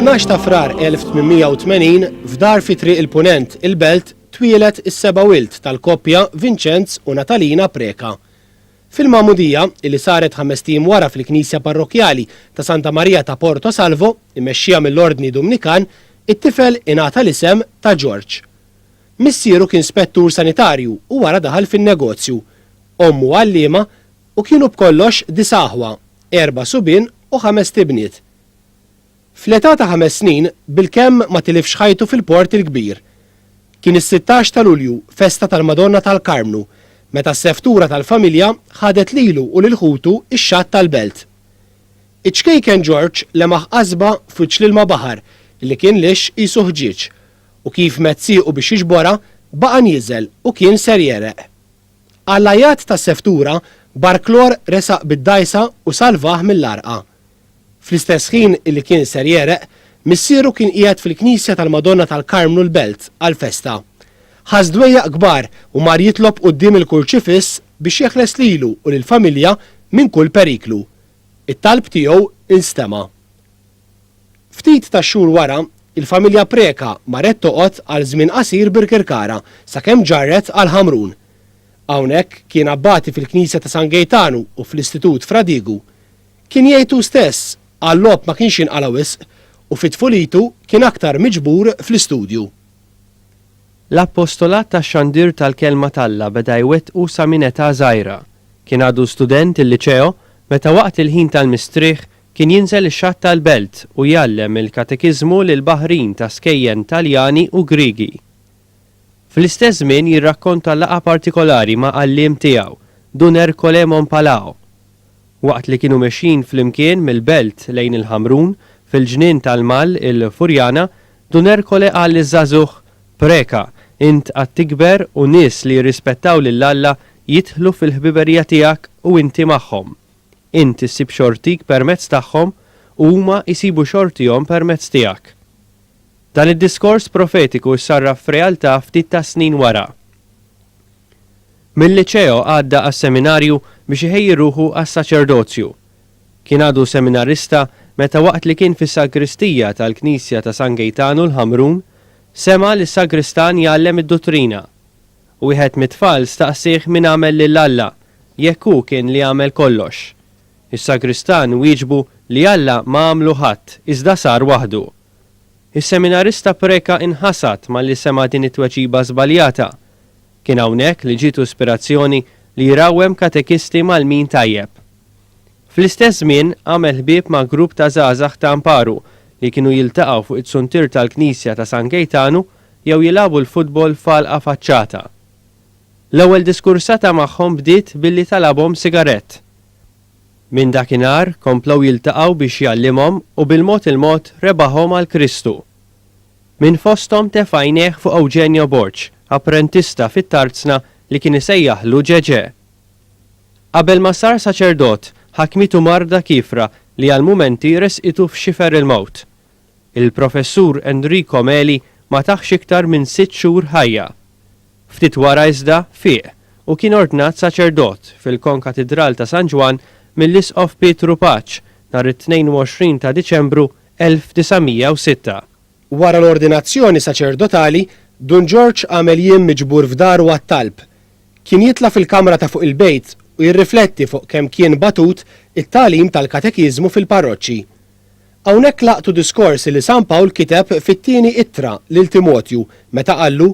Fit-12 ta' frar 1880 f'dar fi triq il-Punent il-Belt twieled is-seba' wild tal-koppja Vincenz u Natalina Preka. Fil-Magħmudija, illi saret 5 tim wara fil-Knisja Parrokjali ta' Santa Marija ta' Porto Salvo, immexxija mill-Ordni Dominikan, it-tifel ingħata l-isem ta' George. Missieru kien spettur sanitarju u wara daħal fin-negozju, ommu għalliema u kienu b'kollox 9 aħwa, 4 subien u 5 tibniet. Fl-età ta' 5 snin bilkemm ma tilifx ħajtu fil-Port il-Kbir. Kien is-16 ta' Lulju, festa tal-Madonna tal-Karmnu, meta s-seftura tal-familja ħadet lilu u lil-ħutu ix-xatt tal-Belt. Iċkejken George lemaħ qasba f'wiċċ l-ilma baħar li kien lix qisu ħġieġ u kif mezziequ biex jiġbora baqa' nieżel u kien ser jereq. Għall-ajjat tas-seftura Barklor resaq bid-dajsa u salvah mill-arqa. Fl-istess ħin illi kien ser jereq, missieru kien qiegħed fil-Knisja tal-Madonna tal-Karmnu l-Belt għal-festa. Ħaż dwejjaq kbar u mar jitlob quddiem il-kurċifiss biex jeħles lilu u lill-familja minn kull periklu. It-talb tiegħu instema'. Ftit ta' xhur wara, il-familja Preka marret toqgħod għal żmien qasir bir-Kirkara sakemm ġarret għal Ħamrun. Hawnhekk kien abbati fil-Knisja ta' San Gejtanu u fl-Istitut Fradigu. Kien jgħidu stess għall-lob ma kienx inqala wisq u fit-tfulitu kien aktar miġbur fl-istudju. L-appostolat tax-xandir tal-kelma talla beda jwettqu sa minn età żgħira. Kien għadu student il-liċeo meta waqt il-ħin tal-mistrieħ kien jinżel ix-xatt tal-Belt u jgħallem il-katekiżmu lil baħrin ta' skejjen Taljani u Griegi. Fl-istess żmien jirrakkonta laqgħa partikolari ma' għalliem tiegħu, Dun Ercole Monpalao. Waqt li kienu mexjin flimkien mill-Belt lejn il-Ħamrun fil-ġnien tal-Mal il-Furjana, Dun Ercole qal liż-żagħżugħ Preka, int qatt tikber u nies li jirrispettaw lill-Alla jidħlu fil-ħbiberija tiegħek u inti magħhom. Int issib xortik permezz tagħhom u huma jsibu xortihom permezz tiegħek. Dan id-diskors profetiku sarraf f'realtà ftit ta' snin wara. Mill-liċeo għadda għas-seminarju biex iħejji ruħu għas-saċerdozju. Kien għadu seminarista meta waqt li kien fis-sagristija tal-Knisja ta' San Gejtanu l-Ħamrun, sema li s-sagristan jgħallem id-dottrina. U wieħed mit-tfal staqsih min għamel lill-Alla, jekk hu kien li għamel kollox. Is-sagristan wieġbu li Alla ma għamlu ħadd, iżda sar waħdu. Is-seminarista Preka inħasat malli sema din it-tweġiba żbaljata. Kien hawnhekk li ġietu ispirazzjoni li jrawhem katekisti mal-min tajjeb. Fl-istess żmien għamel ħbieb ma' grupp ta' żgħażagħ ta' Amparu li kienu jiltaqgħu fuq it-suntir tal-Knisja ta' San Gejtanu jew jilagħbu l-futbol f'għalqa faċċata. L-ewwel diskursata magħhom bdiet billi talabhom sigarett. Minn dakinhar komplew jiltaqgħu biex jgħallimhom u bil-mod il-mod rebaħhom għal Kristu. Minn fosthom tefajnieh fuq Eugenio Borg, apprentista fit-Tarzna li kien isejjaħlu Ġeġe. Qabel ma sar saċerdot, ħakmitu marda kifra li għal-mumenti resqitu f'xifer il-mewt. Il-professur Enrico Meli ma taħx iktar minn 6 xhur ħajja. Ftit wara iżda fieq u kien ordnat saċerdot fil-konkatedral ta' San Ġwan mill-Isqof Pietru Paċ nhar it-22 ta' Diċembru 1906. Wara l-ordinazzjoni saċerdotali, Dun George għamel jiem miġbur f'daru għat-talb. Kien jitla fil-kamra ta' fuq il-bejt u jirrifletti fuq kemm kien batut it-tagħlim tal-katekiżmu fil-parroċċi. Hawnhekk laqtu diskors li San Pawl kiteb fit-tieni ittra lil Timotju meta qallu: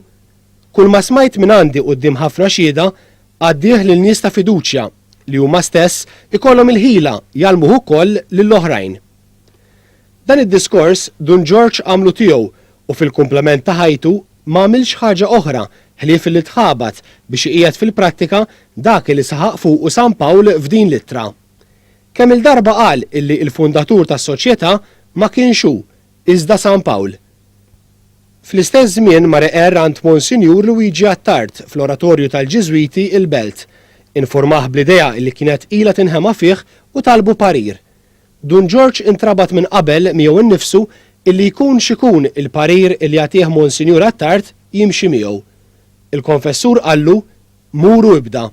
kull ma smajt minn għandi quddiem ħafna xhieda għaddih lil nies ta' fiduċja li huma stess ikollhom il-ħila jgħallmuh ukoll lill-oħrajn. Dan id-diskors Dun George għamlu tiegħu u fil-kumplament ta' ħajtu ma għamilx ħaġa oħra ħlief li tħabat biex iqiegħed fil-prattika dak li saħaq fuq San Pawl f'din l-ittra. Kemm il-darba qal illi l-fundatur tas-soċjetà ma kienx hu iżda San Pawl. Fl-istess żmien mar eqer għand Monsinjur Luigi Attard fl-oratorju tal-Ġiżwiti il-Belt. Informah bl-idea li kienet ilha tinħema fih u talbu parir. Dun George intrabat minn qabel miegħu innifsu illi jkun xikun il-parir illi jagħtih Monsinjur Attard jimxi miegħu. Il-konfessur qallu: muru ibda.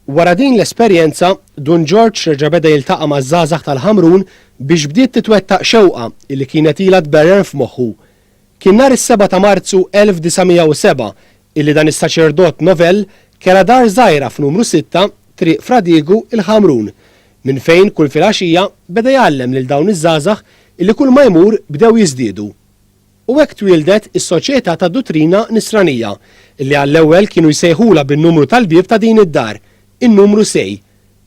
Wara din l-esperjenza, Dun George reġa' beda jiltaqa' maż-żgħażagħ tal-Ħamrun biex bdiet titwettaq xewqa li kienet ilha tberren f'moħħu. Kien nhar is-7 ta' Marzu 1907 illi dan is-saċerdot novell kera dar żgħira f'numru 6 triq Fradigu il-Ħamrun, minn fejn kull filgħaxija beda jgħallem lil dawn iż-żgħażagħ illi kull ma jmur bdew jiżdiedu. U hekk twildet is-Soċjetà ta' Duttrina Nisranija illi għall-ewwel kienu jsejħula bin-numru tal-bieb ta' din id-dar, in-numru sej,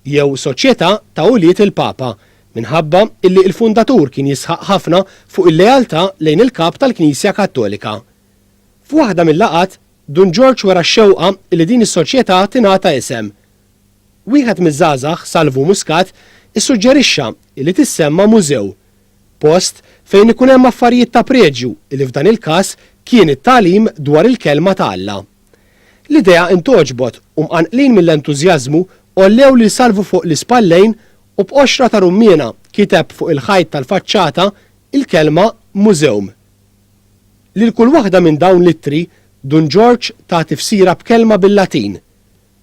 jew Soċjetà ta' Uliet il-Papa, minħabba illi il-fundatur kien jisħaq ħafna fuq il-lealtà lejn il-kap tal-Knisja Kattolika. F'waħda mill-laqat, Dun George wara x-xewqa illi din is-soċjetà tingħata isem. Wieħed miż-żgħażagħ, Salvu Muscat, issuġġerixxa illi tissemma mużew, post fejn ikun hemm affarijiet ta' preġju illi f'dan il-każ kien it-tagħlim dwar il-kelma ta' Alla. L-idea intoġbot u mqanqlin mill-entużjażmu ollew li Salvu fuq l-ispallejn u b'qoxra ta' rummiena kiteb fuq il-ħajt tal-faċċata il-kelma mużewm. Lil kull waħda minn dawn l-ittri Dun George ta' tifsira b'kelma bil-Latin,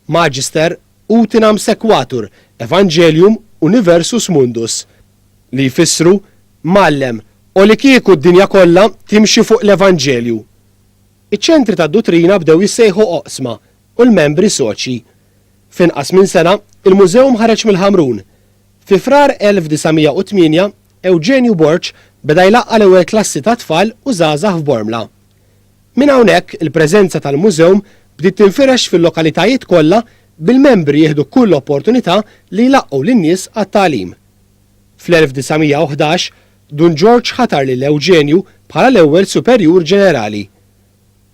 Magister utinam sequatur Evangelium Universus Mundus, li jfissru mallem u li kieku d-dinja kollha timxi fuq l-Evanġelju. Iċ-ċentri tad-Duttrina bdew jissejħu oqsma u l-membri soċi. F'inqas minn sena, il-mużewm ħareġ mill-Ħamrun. Fi frar 1908, Eugenio Borch beda jlaqqa l-ewwel klassi ta' tfal u żgħażagħ f'Bormla. Minn hawnhekk il-preżenza tal-mużewm bdiet tinfirex fil-lokalitajiet kollha bil-membri jieħdu kull opportunità li jlaqqgħu lin-nies għat-tagħlim. Fl-1911, Dun George ħatar lil Eugenio bħala l-ewwel superjur ġenerali.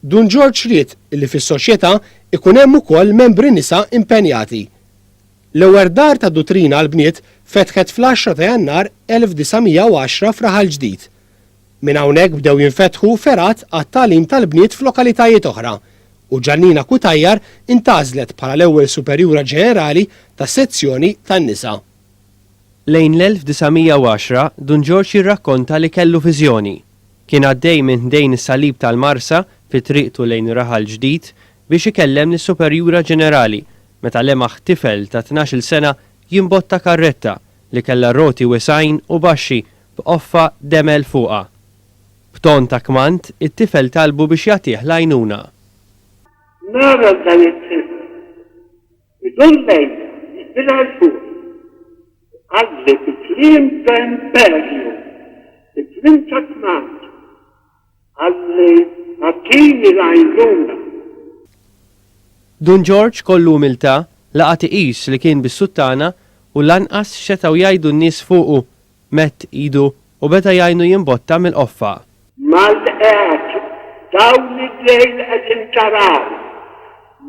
Dun George ried illi fis-soċjetà ikun hemm ukoll membri nisa impenjati. L-ewwel dar ta' Duttrina għall-bniet fetħet fl-10 ta' Jannar 1910 f'Raħal Ġdid. Minn hawnhekk bdew jinfetħu ferat għat-tagħlim tal-bniet f'lokalitajiet oħra u Ġannina Kutajjar intażlet bħala l-ewwel superjura ġenerali tas-sezzjoni tan-nisa. Lejn l-1910 Dun George jirrakkonta li kellu viżjoni. Kien għaddej minn dejn is-salib tal-Marsa fi triqtu lejn Raħal Ġdid biex ikellem lis-Superjura Ġenerali meta lemaħ tifel ta' 12 sena jimbotta karretta li kellha roti wisgħin u baxxi b'qoffa demel fuqha. B'ton ta' kmant, it-tifel talbu biex jagħtih l-għajnuna. Nara dan it-tifel. Bidun lejn, jisbilha l-fuq. Għalli b'klim ta' imperju, b'klim ta' kmant. Għalli għattini l-għajnuna. Dun George kollu umiltà laqat iqis li kien bis-suttana u lanqas xetaw jgħidu n-nies fuqu mett idu u beta jgħinu jimbotta mill-qoffa. Mal-qed dawn id-dejn qed intaraw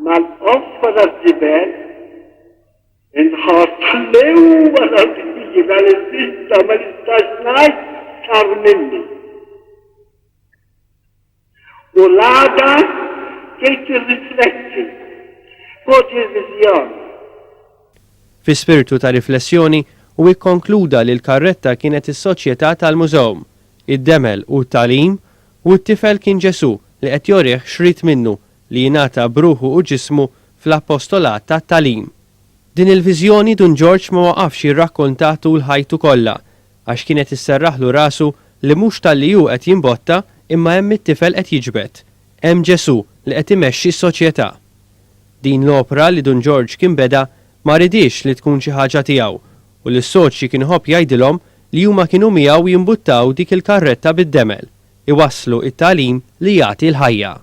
mal-qoffa tal-ġibel inħasslew wara l-ġibel il-sista ma nistax ngħid sar minni. U l-għada ġejt irrifletti fuq il-viżjoni. Fi spiritu ta' riflessjoni u ikkonkluda li l-karretta kienet is-soċjetà tal-mużewm, id-demel u t-tagħlim u t-tifel kien Ġesu li qed jorih xrid minnu li jingħata bruħu u ġismu fl-appostolat tat-tagħlim. Din il-viżjoni Dun George ma waqafx jirrakkontatu l-ħajtu kollha għax kienet isserraħlu rasu li mhux tal-li hu qed jimbotta imma hemm it-tifel qed jiġbed. Hemm Ġesu li qed imexxi s-soċjetà. Din l-opra li Dun George kien beda ma ridix li tkun xi ħaġa tiegħu u li s-soċi kien ħobb jgħidilhom li huma kienu miegħu jimbuttaw dik il-karretta bid-demel, iwasslu it-tagħlim li jagħti l-ħajja.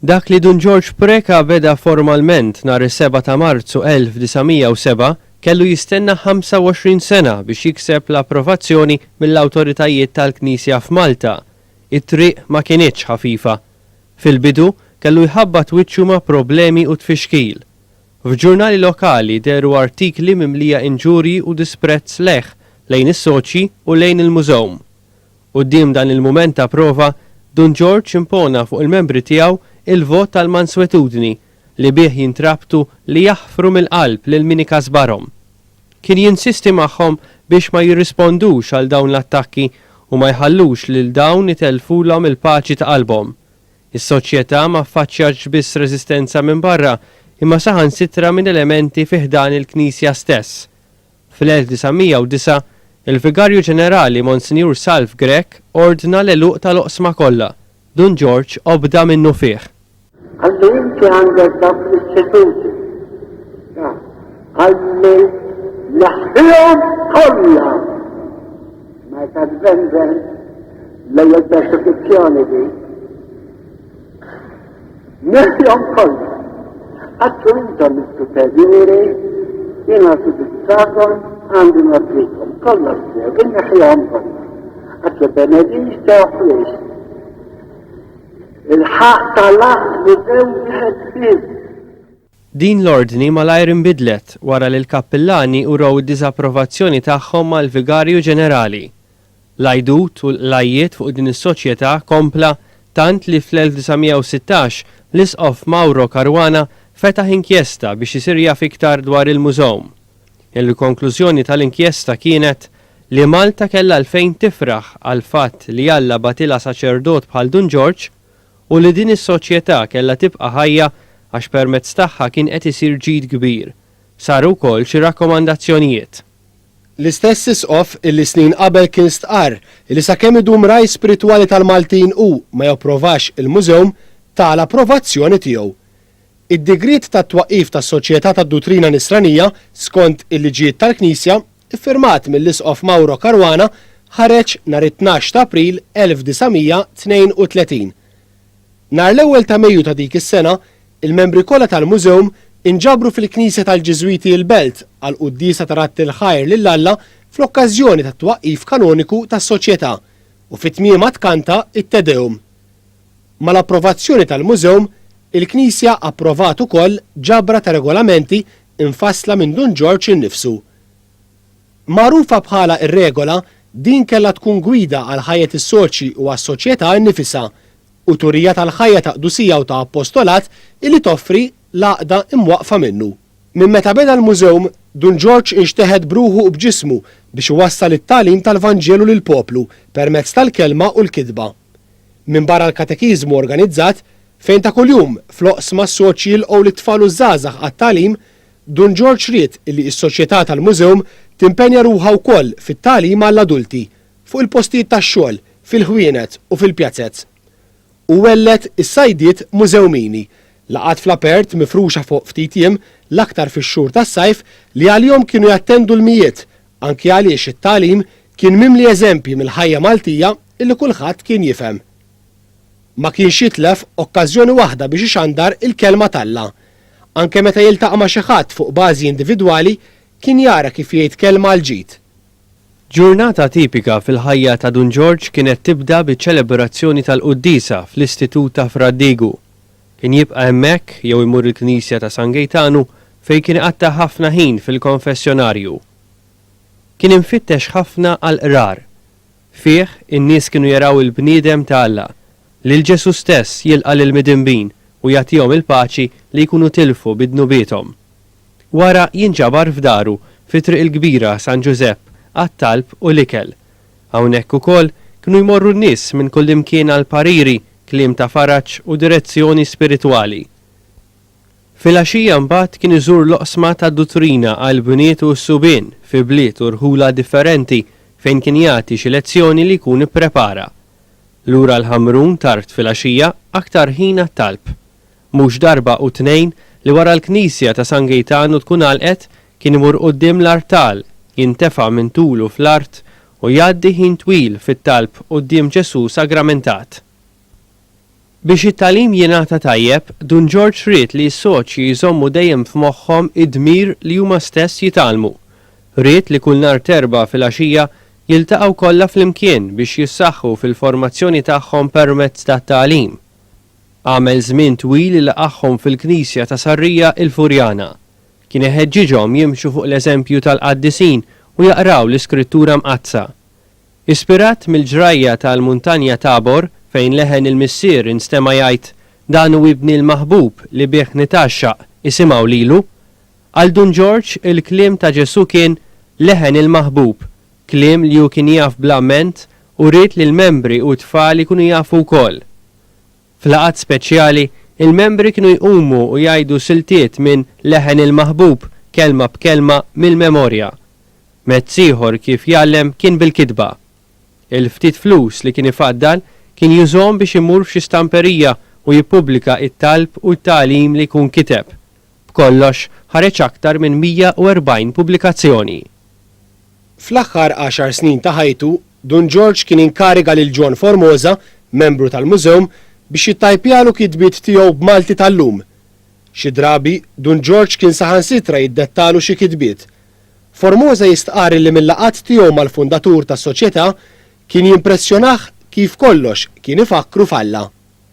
Dak li Dun George preka beda formalment nhar is-7 ta' Marzu 1907 kellu jistenna 25 sena biex jikseb l-approvazzjoni mill-awtoritajiet tal-Knisja f'Malta. It-triq ma kienitx ħafifa. Fil-bidu kellu jħabbat wiċċu ma' problemi u tfixkil. F'ġurnali lokali deru artikli mimlija inġuri u disprezz leħ lejn is-soċi u lejn il-mużewm. Quddiem dan il-mument ta' prova, Dun George impona fuq il-membri tiegħu il-vot tal-manswetudni li bih jintrabtu li jaħfru mill-qalb lil min ikasbarhom. Kien jinsisti magħhom biex ma jirrispondux għal dawn l-attakki u ma jħallux lil dawn itelfulhom il-paċi ta' qalbhom. Is-soċjetà ma ffaċċjax biss reżistenza minn barra, imma saħansitra minn elementi fiħdan il-Knisja stess. Fl-1909 il-Vigarju Ġenerali Monsinjur Salv Grek ordna l-eluq tal-oqsma kollha. Dun George obda minnu fih. Għalli inti għandek dak l-istituti. Għalli naħdihom kollha. Ma tadvenven l-identifikazzjoni di. Naħdihom kollha. Għattu intom il-superiori, jena tudizzakom, għandi natrikom. Kollha s-sir, naħdihom kollha. Għattu Benedista u il-ħaq tal-aqt li żewġ Din l-ordni malajr inbidlet wara li l-kappellani uraw id-diżapprovazzjoni tagħhom mal-Vigarju Ġenerali. L-għajdut u l-għajjiet fuq din is-soċjetà kompla tant li fl-1916 l-isqof Mauro Caruana fetaħ inkjesta biex isir jaf iktar dwar il-mużewm. Il-konklużjoni tal-inkjesta kienet li Malta kellha għalfejn tifraħ għal fatt li Alla batilha saċerdot bħal Dun George u li din is-soċjetà kellha tibqa' ħajja għax permezz tagħha kien qed isir ġid kbir. Saru wkoll xi rakkomandazzjonijiet. L-istess isqof illi snin qabel kien stqar li sakemm idum raj spiritwali tal-Maltin u ma japprovax il-mużewm tal-approvazzjoni tiegħu. Id-digrit tat-twaqqif tas-Soċjetà tad-Dottrina Nisranija skont il-liġijiet tal-Knisja iffirmat mill-isqof Mauro Caruana ħareġ nhar 12 ta' April 1932. Nar l-ewwel ta' Mejju ta' dik is-sena, il-membri kollha tal-mużewm inġabru fil-Knisja tal-Ġiżwiti l-Belt għal qudiesa ta' Ratti l-Ħajr lil Alla fl-okkażjoni tat-twaqqif kanoniku tas-soċjetà u fit-tmiema tkanta it-Tedeum. Mal-approvazzjoni tal-mużewm, il-Knisja approvat ukoll ġabra ta' regolamenti infassla minn Dun George innifsu. Magħrufa bħala ir-regola, din kellha tkun gwida għal ħajja is-soċi u għas-soċjetà nnifisha u turija tal-ħajja ta' qdusija u ta' appostolat illi toffri l-għaqda imwaqfa minnu. Minn meta beda l-mużewm, Dun George inxteħed bruħu u bġismu biex iwassal it-tagħlim tal-Vanġelu lil poplu permezz tal-kelma u l-kidba. Minn barra l-katekiżmu organizzat, fejn ta' kuljum fl-oqsma s-soċji jilqgħu l-tfal u żgħażagħ għat-tagħlim, Dun George ried illi s-soċjetà tal-mużewm timpenja ruħha wkoll fit-tagħlim għall-adulti, fuq il-postijiet tax-xogħol, fil-ħwienet u fil-pjazzezz. U wellet is-sajdiet mużewmini, laqgħat fl-apert mifruxa fuq ftit jiem l-aktar fix-xhur tas-sajf li għalihom kienu jattendu l-mijiet, anki għaliex it-tagħlim kien mimli eżempji mill-ħajja Maltija illi kulħadd kien jifhem. Ma kienx jitlef okkażjoni waħda biex ixandar il-kelma tal-Alla. Anke meta jiltaqa' ma' xi ħadd fuq bażi individwali kien jara kif jgħid kelma l-ġid. Ġurnata tipika fil-ħajja ta' Dun George kienet tibda biċ-ċelebrazzjoni tal-Quddisa fl-Istitut ta' Fradigu. Kien jibqa' hemmhekk jew imur il-Knisja ta' San Gejtanu fejn kien qatta ħafna ħin fil-konfessjonarju. Kien infittex ħafna għal qrar. Fih in-nies kienu jaraw il-bniedem ta' Alla, lil Ġesu stess jilqa' lil midinbin u jagħtihom il-paċi li jkunu tilfu bid-dnubietom. Wara jinġabar f'daru fit-triq il-kbira San Giuseppe għat-talb u l-ikel. Hawnhekk ukoll kienu jmorru n-nies minn kull imkien għal pariri, kliem ta' faraġġ u direzzjoni spiritwali. Fil-għaxija mbagħad kien iżur l-oqsma ta' dottrina għal bniet u s-subien fi bliet u rħula differenti fejn kien jagħti xi lezzjoni li jkun ipprepara. Lura l-ħamrun tard fil-għaxija aktar ħin għat-talb. Mhux darba u tnejn li wara l-Knisja ta' San Gejtanu tkun għalqet kien imur quddiem l-artal, jintefa' minn tulu fl-art u jgħaddi ħin twil fit-talb quddiem Ġesu sagramentat. Biex it-tagħlim jingħata tajjeb, Dun George ried li s-soċji jżommu dejjem f'moħħhom id-dmir li huma stess jitalmu. Ried li kull nhar terba' fil-għaxija jiltaqgħu kollha flimkien biex jissaħħu fil-formazzjoni tagħhom permezz tat-tagħlim. Għamel żmien twil li laqahom fil-Knisja ta' Sarrija il-Furjana. Kien iħeġġiġhom jimxu fuq l-eżempju tal-qaddisin u jaqraw l-iskrittura mqazza. Ispirat mill-ġrajja tal-muntanja Tabor fejn leħen il-missier instema' jgħid dan hu ibni l-maħbub li bih nitaxxaq isimgħu lilu, għal Dun George il-kliem ta' Ġesu kien leħen il-maħbub, kliem li hu kien jaf bla ment u ried li l-membri u tfal ikunu jafu wkoll. F'laqgħat speċjali il-membri kienu jqumu u jgħidu siltiet minn Leħen il-Maħbub kelma b'kelma mill-memorja. Mezz ieħor kif jgħallem kien bil-kitba. Il-ftit flus li kien ifaddal kien jużhom biex imur f'xi stamperija u jippubblika it-talb u t-tagħlim li jkun kiteb. B'kollox ħareġ aktar minn 140 pubblikazzjoni. Fl-aħħar 10 snin ta' ħajtu, Dun George kien inkariga lil John Formosa, membru tal-mużeum, biex jittajpjalu kitbiet tiegħu b'Malti tal-lum. Xi drabi, Dun George kien saħansitra jiddettalu xi kitbiet. Formosa jistqari li mill-laqat tiegħu mal-fundatur tas-soċjetà kien jimpressjonah kif kollox kien ifakkru falla.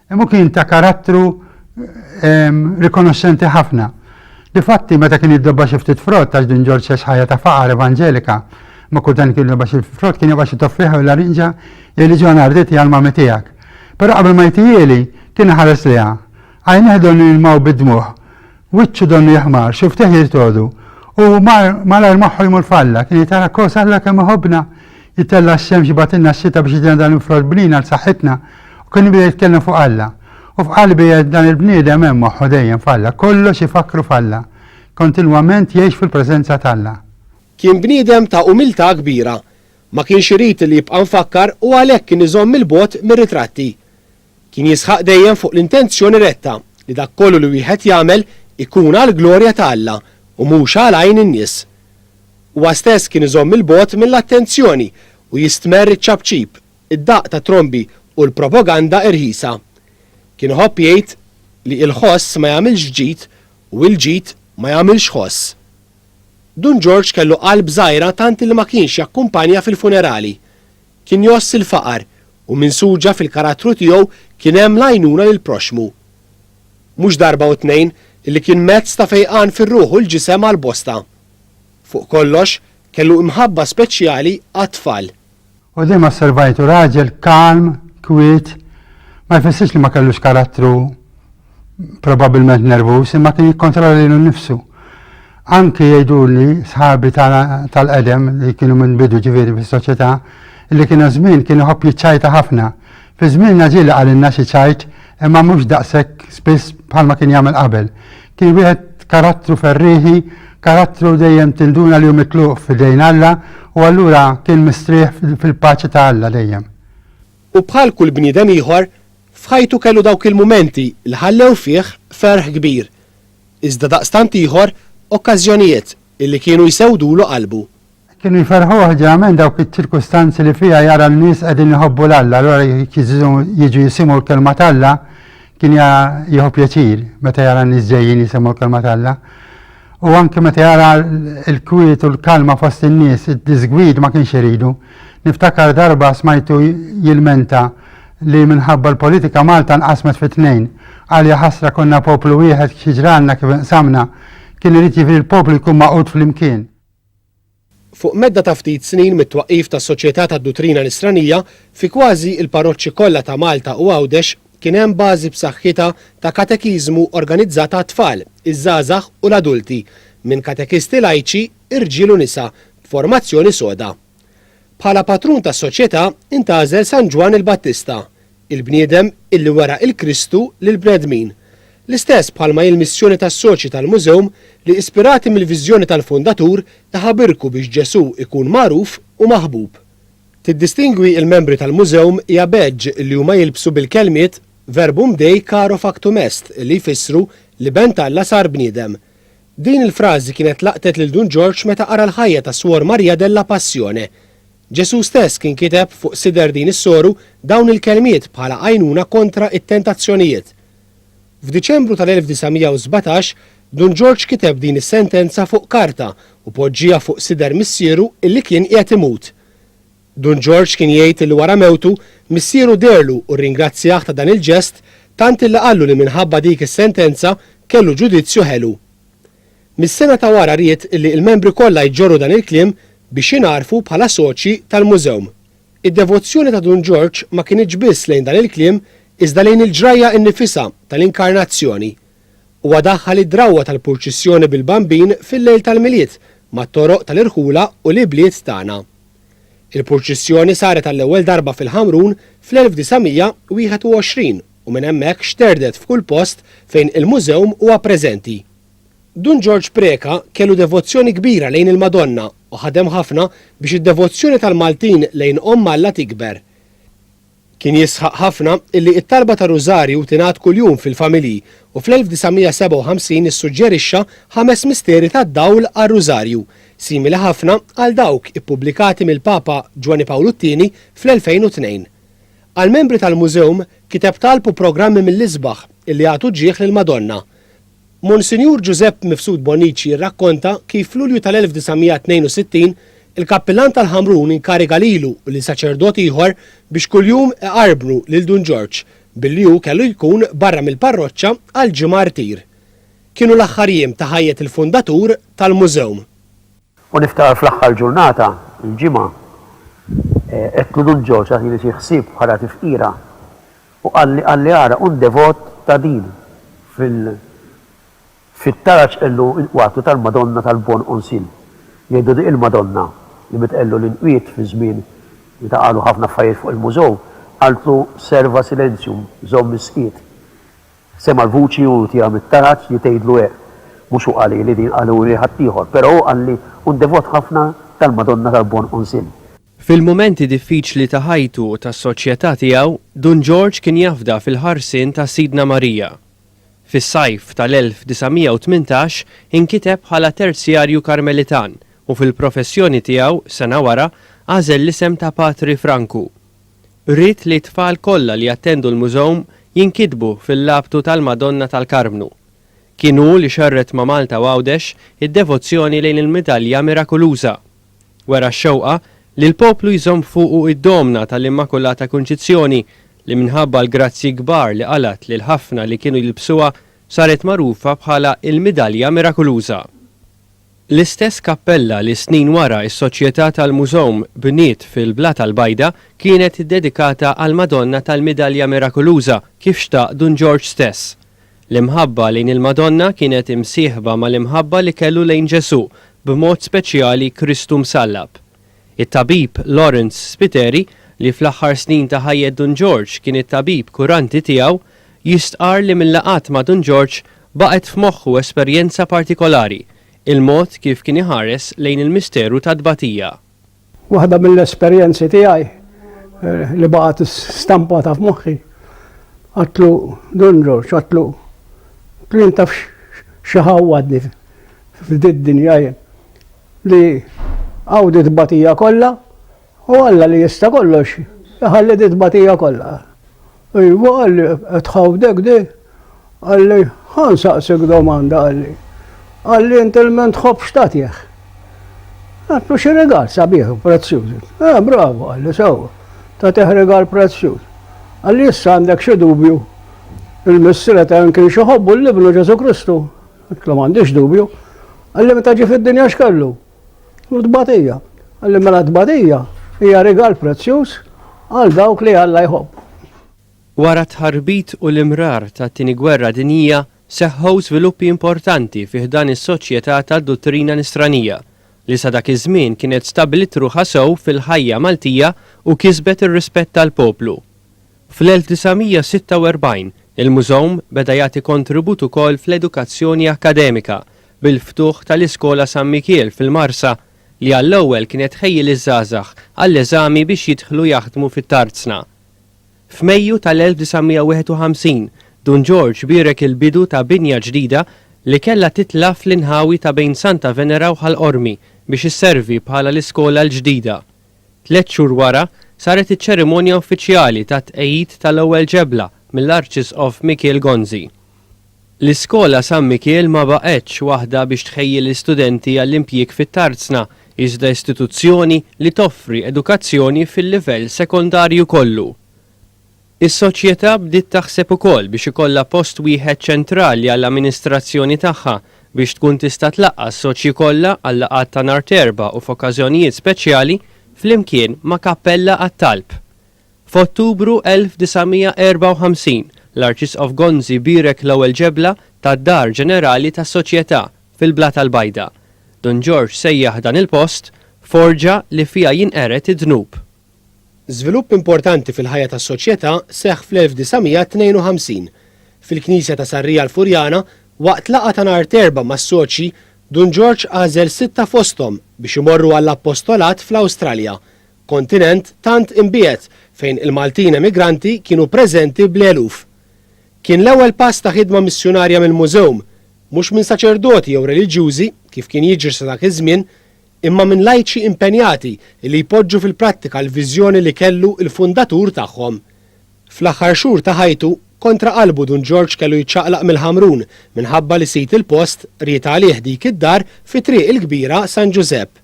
Imma kien ta' karattru rikonoxxenti ħafna. Difatti meta kien jiddobba xi ftit frott għax Dun George għax ħajja ta' faqar evanġelika, ma kultant kien jiddobba xi frott kien jibgħa xi toffriħa u l-arinġa jgħid ġon arditi għal mami tiegħek. Però qabel ma jtijieli kien ħares liha. Għajneħ donnu jilmaw bid-dmuħ, wiċċu donnu jaħmar, xufteh jirtodu, u malar maħħu jmur falla, kien jitara kosa Alla kemm iħobbna, jitella x-xemx batinna x-xita biex jitina dan il-frott bnina l-saħħitna, u kien bida jitkellem fuq Alla. U f'qalbi dan il-bniedem hemm moħħu dejjem falla, kollox ifakru falla, kontinwament jgħix fil-preżenza t'Alla. Kien bniedem ta' umiltà kbira, ma kienx irid li jibqa' mfakkar u għalhekk kien iżomm il-bot mir-ritratti. Kien jisħaq dejjem fuq l-intenzjoni retta li dak kollu li wieħed jagħmel ikun għall-glorja ta' Alla u mhux għal għajn in-nies. Huwa stess kien iżomm il-bot mill-attenzjoni u jistmer iċ-ċabċib, id-daq ta' trombi u l-propaganda irħisa. Kien iħobb jgħid li l-ħoss ma jagħmilx ġid u l-ġid ma jagħmilx ħoss. Dun George kellu qalb żgħira tant li ma kienx jakkumpanja fil-funerali. Kien joss il-faqar u minsuġa fil-karattru tiegħu kien hemm l-għajnuna lil proxmu. Mhux darba u tnejn illi kien mezz ta' fejqan fir-ruħ u l-ġisem għall-bosta. Fuq kollox kellu imħabba speċjali għat-tfal. U dejjem osservajtu raġel kalm, kwiet, ma jfissirx li ma kellux karattru probabbilment nervuż, imma kien jikkontrolla lilu nnifsu. Anki jgħiduli sħabi tal-qedem li kienu minn bidu ġifieri fis-soċjetà illi kienu żmien kienu ħobb jiċċajta ħafna. Fi żmien ġieli qalilna xi ċajt imma mhux daqshekk spiss bħalma kien jagħmel qabel. Kien wieħed karattru ferrieħi, karattru dejjem tinduna li hu mitluq f'idejn Alla u allura kien mistrieħ fil-paċi ta' Alla dejjem. U bħal kull bniedem ieħor, f'ħajtu kellu dawk il-mumenti li ħallew fih ferħ kbir. Iżda daqstant ieħor okkażjonijiet illi kienu jsewdulu qalbu. Kienu jferħuh ġeneralment dawk iċ-ċirkustanzi li fiha jara n-nies qegħdin iħobbu l-Alla, allura jiġu jisimgħu l-kelma t'Alla kien jieħu pjaċir meta jara n-nies ġejjin jisimgħu l-kelma t'Alla. U anke meta jara l-kwiet u l-kalma fost in-nies, id-disgwid ma kienx iridu. Niftakar darba smajtu jilmenta li minħabba l-politika Malta nqasmet fi tnejn. Għalja ħasra konna poplu wieħed xi ġranna kif inqsamna kien irid jifri l-poplu jkun maqgħud fl-imkien. Fuq medda ta' ftit snin mit-twaqqif tas-Soċjetà tad-Dutrina Nisranija fi kważi il-parroċċi kollha ta' Malta u Għawdex kien hemm bażi b'saħħitha ta' katekiżmu organizzata għat-tfal, iż-żgħażagħ u l-adulti minn katekisti lajċi, irġiel u nisa b'formazzjoni soda. Bħala patrun tas-soċjetà intażel San Ġwan il-Battista, il-bniedem illi wera il-Kristu lil bnedmin. L-istess bħalma il-missjoni tas-soċi tal-mużeum li ispirati mill-viżjoni tal-fundatur iħabirku biex Ġesu ikun magħruf u maħbub. Tiddistingwi il-membri tal-mużeum hija beġġ li huma jilbsu bil-kelmiet verbum Dei caro factum est li jfissru li bent Alla sar bniedem. Din il-frażi kienet laqtet lil Dun George meta qara l-ħajja ta' Suor Marja della Passjone. Ġesu stess kien kiteb fuq sider din is-soru dawn il-kelmiet bħala għajnuna kontra it-tentazzjonijiet. F'Diċembru tal-1917, Dun George kiteb din is-sentenza fuq karta u poġġiha fuq sider missieru illi kien qiegħed imut. Dun George kien jgħid li wara mewtu missieru derlu u rringrazzjah ta' dan il-ġest tant illi qallu li minħabba dik is-sentenza kellu ġudizzju ħelu. Mis-sena ta' wara ried illi l-membri kollha jġorru dan il-kliem biex jingħarfu bħala soċi tal-mużeum. Id-devozzjoni ta' Dun George ma kienx biss lejn dan il-kliem iżda lejn il-ġrajja innifisha tal-inkarnazzjoni. Huwa daħħal id-drawwa tal-purċissjoni bil-bambin fil-lejl tal-miliet mat-toroq tal-irħula u l-ibliet tagħna. Il-purċissjoni saret għall-ewwel darba fil-Ħamrun fl-1921 u minn hemmhekk xterdet f'kull post fejn il-mużewm huwa preżenti. Dun George Preka kellu devozzjoni kbira lejn il-Madonna u ħadem ħafna biex id-devozzjoni tal-Maltin lejn Omm Alla tikber. Kien jisħaq ħafna illi it-talba ta' Rużarju tingħad kuljum fil-familji u fl-1957 issuġġerixxa 5 misteri tad-dawl għar-Rużarju, simili ħafna għal dawk ippubblikati mill-Papa Ġwani Pawlu II fl-2002. Għal-membri tal-mużewm kiteb talbu programmi mill-isbaħ illi għatu ġieħ lill-Madonna. Monsinjur Giuseppe Mifsud Bonici rrakkonta kif f'Lulju tal-1962 il-kappellan tal-Ħamrun inkariga lilu u li saċerdoti ieħor biex kuljum iqarbnu lil Dun George billi hu kellu jkun barra mill-parroċċa għal ġimgħa rtir. Kienu l-aħħar jiem ta' ħajjet il-fundatur tal-mużewm. U niftar fl-aħħar ġurnata, il-ġimgħa, qed Dun George għati li xi ħsieb bħala tifqira u għalli ara un devot ta' din fit-taraċ ellu il-qwatu tal-Madonna tal-Bon Onsil. Jgħidu di il-Madonna li mitqellu l-inqwiet fi żmien li taqalu ħafna affarijiet fuq il-mużew, għaltu serva silenzjum, żomm is-skiet. Sema l-vuċi u tiegħu mit-taraċ li tgħidlu mhux hu qali li din qalu li ħadd ieħor, però hu qalli un devot ħafna tal-Madonna tal-Bon Onsil. Fil-momenti diffiċli ta' ħajtu u tas-soċjetà tiegħu, Dun George kien jafda fil-ħarsien ta' Sidna Marija. Fis-sajf tal-1918 inkiteb bħala terzjarju Karmelitan u fil-professjoni tiegħu sena wara għażel l-isem ta' Patri Franku. Rrid li t-tfal kollha li attendu l-mużewm jinkitbu fil-labtu tal-Madonna tal-Karmnu. Kienu li xarret ma' Malta Għawdex id-devozzjoni lejn il-medalja mirakoluża. Wara x-xewqa li l-poplu jżomm fuqu id-domna tal-Immakulata Kunċizzjoni li minħabba l-grazzi kbar li qalat lil ħafna li kienu jilbsuha saret magħrufa bħala il-medalja mirakoluża. L-istess kappella li snin wara s-Soċjetà tal-Mużewm bniet fil-Blat tal-Bajda kienet dedikata għal Madonna tal-Medalja Mirakoluża kif xtaq Dun George stess. L-imħabba lejn il-Madonna kienet imsieħba mal-imħabba li kellu lejn Ġesu b'mod speċjali Kristu Msallab. It-tabib Lawrence Spiteri li fl-aħħar snin ta' ħajjed Dun George kien it-tabib kuranti tiegħu jistqar li mill-laqat ma' Dun George baqgħet f'moħħu esperjenza partikolari, il-mod kif kien iħares lejn il-misteru ta' tbatija. Waħda mill-esperjenzi tiegħi li baqgħet stampata f'moħħi għatlu Dun George, għatlu taf xi ħawwadni f'did-dinja li għawdi tbatija kollha u Alla li jista' kollox jaħalli di tbatija kollha. Ejwa għalli tħawdek di, għalli ħansaqsik domanda għalli. Għalli inti l-ment tħobb xtatjeħ. Għatlu xi regal sabiħ prezzjuż. Bravo għalli sewa, tagħtih regal prezzjuż. Għalli issa għandek xi dubju. Il-missira ta' kien xi ħobbu l-libnu Ġesu Kristu. Għatlu m'għandix dubju. Għalli meta ġi fid-dinja x'kellu. U tbatija. Għalli mela tbatija hija regal prezzjuż għal dawk li Alla jħobb. Wara tħarbit u l-imrar ta' tieni gwerra dinjija seħħu żviluppi importanti fih dan is-soċjetà tad-dottrina nisranija li sa dak iż-żmien kienet stabbilit ruħha sew fil-ħajja Maltija u kisbet ir-rispett tal-poplu. Fl-1946 il-mużewm beda jagħti kontribut ukoll fl-edukazzjoni akademika bil-ftuħ tal-Iskola San Mikiel fil-Marsa li għall-ewwel kienet ħejjil iż-żgħażagħ għall-eżami biex jidħlu jaħdmu fit-tarzna. F'Mejju tal-1951 Dun George birek il-bidu ta' binja ġdida li kellha titla fl-inħawi ta' bejn Santa Venera u Ħall-Qormi biex isservi bħala l-iskola l-ġdida. 3 xhur wara saret iċ-ċerimonja uffiċjali ta' tqejjid tal-ewwel ġebla mill-Arċisqof Mikiel Gonzi. L-iskola San Mikiel ma baqgħetx waħda biex tħejjil l-istudenti għall-impjieg fit-tarzna, iżda istituzzjoni li toffri edukazzjoni fil-livell sekondarju kollu. Is-soċjetà bdiet taħseb ukoll biex ikollha post wieħed ċentrali għall-amministrazzjoni tagħha biex tkun tista' tlaqqas soċji kollha għal laqgħat ta' nhar Erbgħa u f'okkażjonijiet speċjali flimkien ma' kappella għat-talb. F'Ottubru 1954 l-Arċisqof Gonzi birek l-ewwel ġebla tad-Dar Ġenerali tas-Soċjetà fil-Blat tal-Bajda. Dun George sejjaħ dan il-post forġa li fiha jinqeret id-dnub. Żvilupp importanti fil-ħajja tas-soċjetà seħħ fl-1952 fil-Knisja ta' Sarrija l-Furjana waqt laqgħa ta' nhar Terba mas-soċji Dun George għażel 6 fosthom biex imorru għall-appostolat fl-Awstralja, kontinent tant imbiet fejn il-Maltin emigranti kienu preżenti bl-eluf. Kien l-ewwel pass ta' ħidma missjonarja mill-mużewm, mhux minn saċerdoti jew reliġjużi kif kien jiġri sa dak iż-żmien, imma minn lajċi impenjati li jpoġġu fil-prattika l-viżjoni li kellu il-fundatur tagħhom. Fl-aħħar xhur ta' ħajtu kontra qalbu Dun George kellu jiċċaqlaq mill-Ħamrun minħabba li sit il-post rieta għalih dik id-dar fi triq il-kbira San Giuseppe.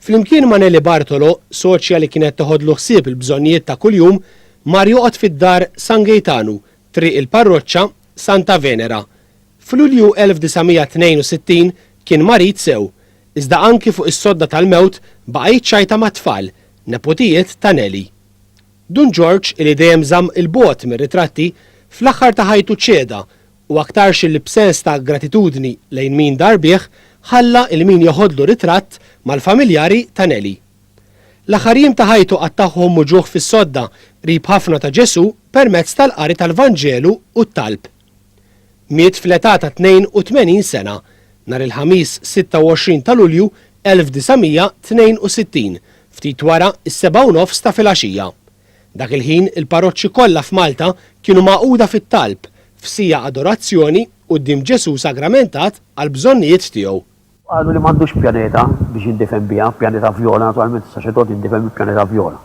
Flimkien ma' Nelly Bartolo, soċja li kienet toħodlu ħsieb il-bżonnijiet ta' kuljum, mar joqgħod fid-dar San Gaetanu, triq il-parroċċa Santa Venera. F'Lulju 1962 kien marit sew, iżda anki fuq is-sodda tal-mewt baqa' jiċċajta ma' tfal, nepotijiet ta' Nelly. Dun George li dejjem żamm il-bogħod mir-ritratti fl-aħħar ta' ħajtu ċeda u aktarx il-bsens ta' gratitudni lejn min dar bih ħalla il-min joħodlu ritratt mal-familjari ta' Nelly. L-aħħar ta' ħajtu qattaħħom wuġuh fis-sodda qrib ħafna ta' Ġesu permezz tal-qari tal-Vanġelu u t-talb. Miet fl-età ta' 82 sena nhar il-ħamis 26 ta' Lulju 1962 ftit wara is-7:30 ta' filgħaxija. Dak il-ħin il-parroċċi kollha f'Malta kienu maquda fit-talb f'sija adorazzjoni quddiem Ġesu sagramentat għal bżonnijiet tiegħu. Għadu li m'għandux pjaneta biex jindefend biha, pjaneta vjola, naturalment saċerdot jindefend bil-pjaneta vjola.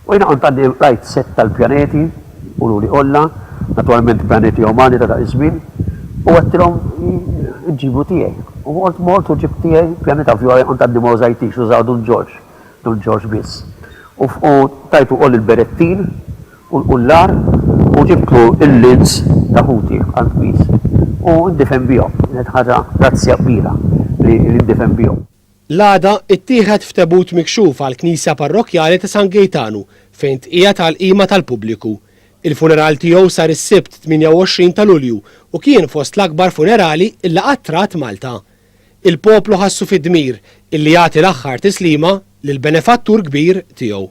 U jiena kont għandi rajt set tal-pjaneti u luli olla, naturalment pjaneti umani ta' iż-żmien, u għattilhom ġibu tiegħi. U mort u ġib tiegħi pjaneta vjola kont għandi możajtix użaw Dun George biss. U tajtu qol il-berettin u l-lar u ġibtu il-lins ta' ħuti għal-tmis. U indifem bihom, ħaġa razzja kbira li indifem bihom. L-għada ittieħed f'tebut mikxuf għall-Knisja Parrokjali ta' San Gaetanu fejn tqija tal-qima tal-pubbliku. Il-funeral tiegħu sar is-Sibt 28 ta' Lulju u kien fost l-akbar funerali illi qattrat Malta. Il-poplu ħassu fid-dmir illi jagħti l-aħħar tislima lill-benefattur kbir tiegħu.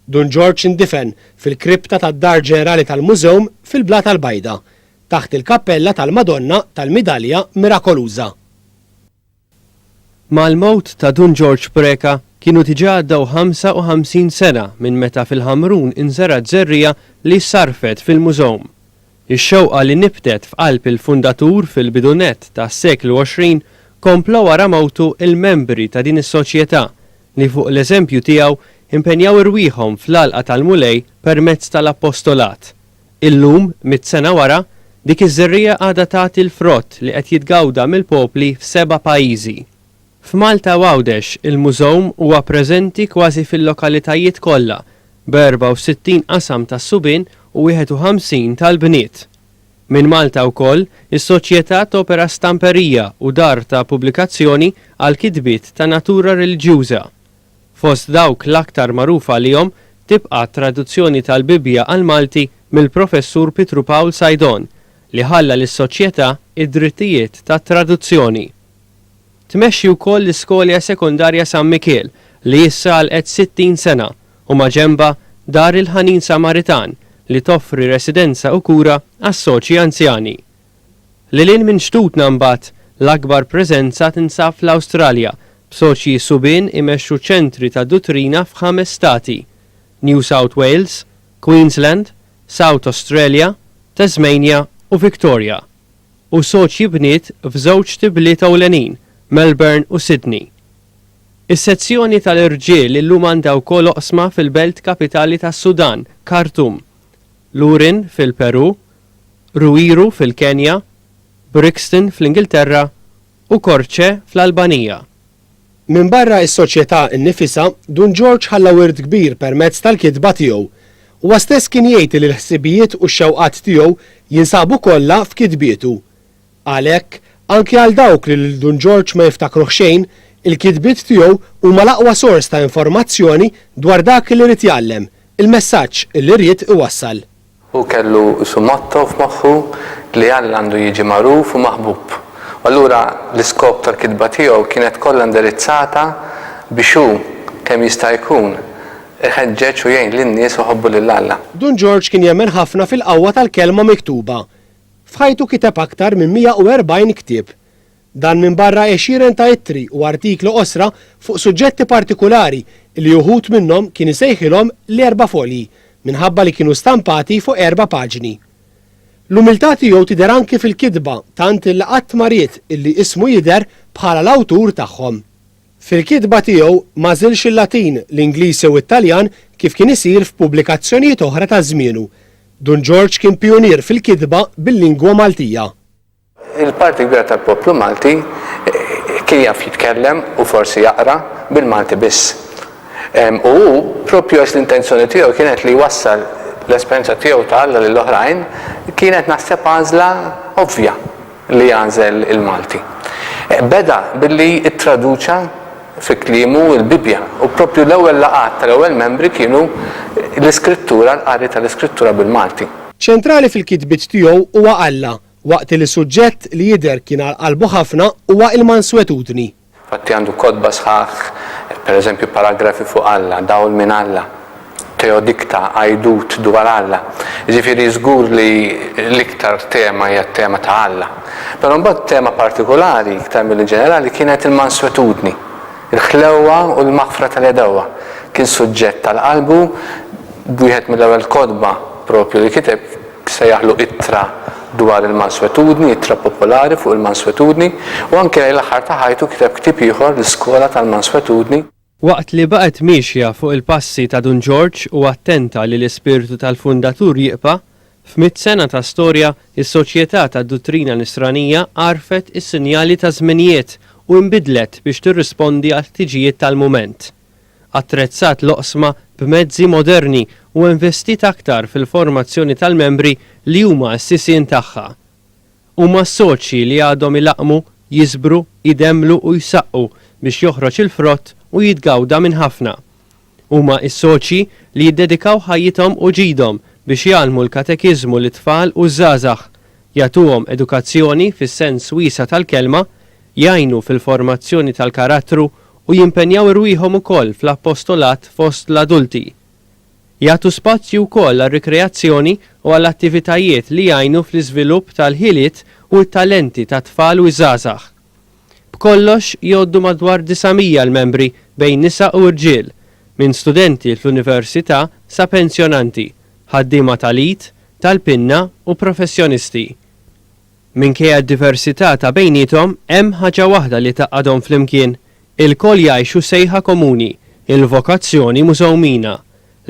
Dun George indifen fil-kripta tad-Dar Ġenerali tal-Mużewm fil-Bla tal-Bajda, taħt il-kappella tal-Madonna tal-Midalja Mirakoluża. Mal-mowt ta' Dun George Preka kienu diġà għaddew 55 sena minn meta fil-Ħamrun inżerat żerrija li sarfet fil-mużewm. Ix-xewqa li nibtet f'qalb il-fundatur fil-bidunet tas-seklu 20 komplu wara mewtu il-membri ta' din is-soċjetà li fuq l-eżempju tiegħu impenjaw irwieħhom fl-għalqa tal-mulej permezz tal-appostolat. Illum, mit-sena wara, dik iż-żerrija għadha tagħti l-frott li qed jitgawda mill-popli f'7 pajjiżi. F'Malta u Għawdex il-mużewm huwa preżenti kważi fil-lokalitajiet kollha, b'64 qasam tas-subien u 51 tal-bniet. Minn Malta wkoll is-soċjetà topera stamperija u dar ta' pubblikazzjoni għal kitbiet ta' natura reliġjuża. Fost dawk l-aktar magħrufa għalihom tibqa' traduzzjoni tal-Bibja għal Malti mill-professur Pietru Paul Sajdon li ħalla lis-soċjetà id-drittijiet tat-traduzzjoni. Tmexxi wkoll l-Iskolja Sekundarja San Mikiel li issa għalqet 60 sena u ma' ġenba Dar il-Ħanin Samaritan li toffri residenza u kura għas-soċi anzjani. Lilin minn xtutna mbagħad l-akbar preżenza tinsab fl-Awstralja b'soċji subien imexxu ċentri ta' dottrina f'5 stati: New South Wales, Queensland, South Australia, Tasmania u Victoria. U soċji bniet f'żewġ tibliet ewlenin, Melbourne u Sydney. Is-sezzjoni tal-irġiel illum għandha wkoll oqsma fil-belt kapitali tas-Sudan, Khartoum, Lurin fil-Peru, Ruiru fil-Kenja, Brixton fl-Ingilterra u Korċe fl-Albanija. Min barra is-soċjetà innifisha, Dun George ħalla wird kbir permezz tal-kitba tiegħu. Huwa stess kien jgħid li l-ħsibijiet u x-xewqat tiegħu jinsabu kollha f'kitbietu. Għalhekk, anke għal dawk li lil Dun George ma jiftakruh xejn, il-kitbiet tiegħu huma l-aqwa sors ta' informazzjoni dwar dak li rid jgħallem, il-messaġġ li rrid iwassal. U kellu isu motto f'moħħu li Alla għandu jiġi magħruf u maħbub. Allura l-iskop tal-kitba tiegħu kienet kollha indirizzata biex hu kemm jista' jkun ħeġġeġ u jgħin lin-nies uħobbu lill-Alla. Dun George kien jemmen ħafna fil-qawwa tal-kelma miktuba. F'ħajtu kiteb aktar minn 140 ktieb. Dan minn barra 20 ta' ittri u artiklu osra fuq suġġetti partikulari li uħut minnhom kien isejħilhom l-4 folji minħabba li kienu stampati fuq 4 paġni. L-umiltà tiegħu tidher anke fil-kitba tant il qatt mariet illi ismu jidher bħala l-awtur tagħhom. Fil-kitba tiegħu ma żilx il-Latin, l-Ingliżi u t-Taljan kif kien isir f'pubblikazzjonijiet oħra ta' żmienu. Dun George kien pionier fil-kitba bil-lingwa Maltija. Il-parti kbira tal-poplu Malti kien jaf jitkellem u forsi jaqra bil-Malti biss. U propju l-intenzjoni tiegħu kienet li jwassal l-esperjenza tiegħu ta' Alla lill-oħrajn kienet naħseb għażla ovvja li jagħżel il-Malti. Beda billi ittraduċa fi kliemu l-Bibja u propju l-ewwel laqgħat tal-ewwel membri kienu l-iskrittura, l-qari tal-iskrittura bil-Malti. Ċentrali fil-kitbiet tiegħu huwa Alla, waqt li suġġett li jidher kien għal qalbu ħafna huwa il-mansuetudni. Fatti għandu kodba sħaħ, per eżempju paragrafi fuq Alla, dawl minn Alla, teodikta, għajdut dwar Alla. Ġifieri żgur li l-iktar tema hija tema ta' Alla. Però mbagħad tema partikolari, iktar mill-ġenerali, kienet il-mansuetudni, il-ħlewwa u l-maħfra tal-edewwa. Kien suġġett tal-qalbu, wieħed mill-ewwel kodba propju li kiteb sejjaħlu ittra dwar il-mansuetudni, ittra popolari fuq il-mansuetudni, u anke l-aħħar ta' ħajtu kiteb ktieb ieħor l-iskola tal-mansuetudni. Waqt li baqgħet miexja fuq il-passi ta' Dun George u attenta li l-ispirtu tal-fundatur jibqa', f'100 sena ta' storja, is-soċjetà tad-dottrina nisranija għarfet is-sinjali ta' żminijiet u nbidlet biex tirrispondi għal ħtiġijiet tal-mument. Attrezzat l-oqsma b'mezzi moderni u investit aktar fil-formazzjoni tal-membri li huma s-sisien tagħha. Huma s-soċi li għadhom ilaqmu, jisbru, idemlu u jsaqqu biex joħroġ il-frott u jitgawda minn ħafna. Huma s-soċi li jiddedikaw ħajjithom u ġidhom biex jgħalmu l-katekiżmu l-tfal u żgħażagħ, jagħtuhom edukazzjoni fis-sens wiesa tal-kelma, jgħinu fil-formazzjoni tal-karattru u jimpenjaw irwieħhom ukoll fl-appostolat fost l-adulti. Jagħtu spazju wkoll għar-rikreazzjoni u għall-attivitajiet li jgħinu fl-iżvilupp tal-ħiliet u t-talenti ta' tfal u żgħażagħ. B'kollox jgħoddu madwar 900 l-membri bejn nisa u rġiel, minn studenti fl-università sa pensjonanti, ħaddiema tal-id, tal-pinna u professjonisti. Minkejja d-diversità ta' bejnietom hemm ħaġa waħda li taqgħadhom flimkien, il-koll jgħixu sejħa komuni, il-vokazzjoni mużewmina,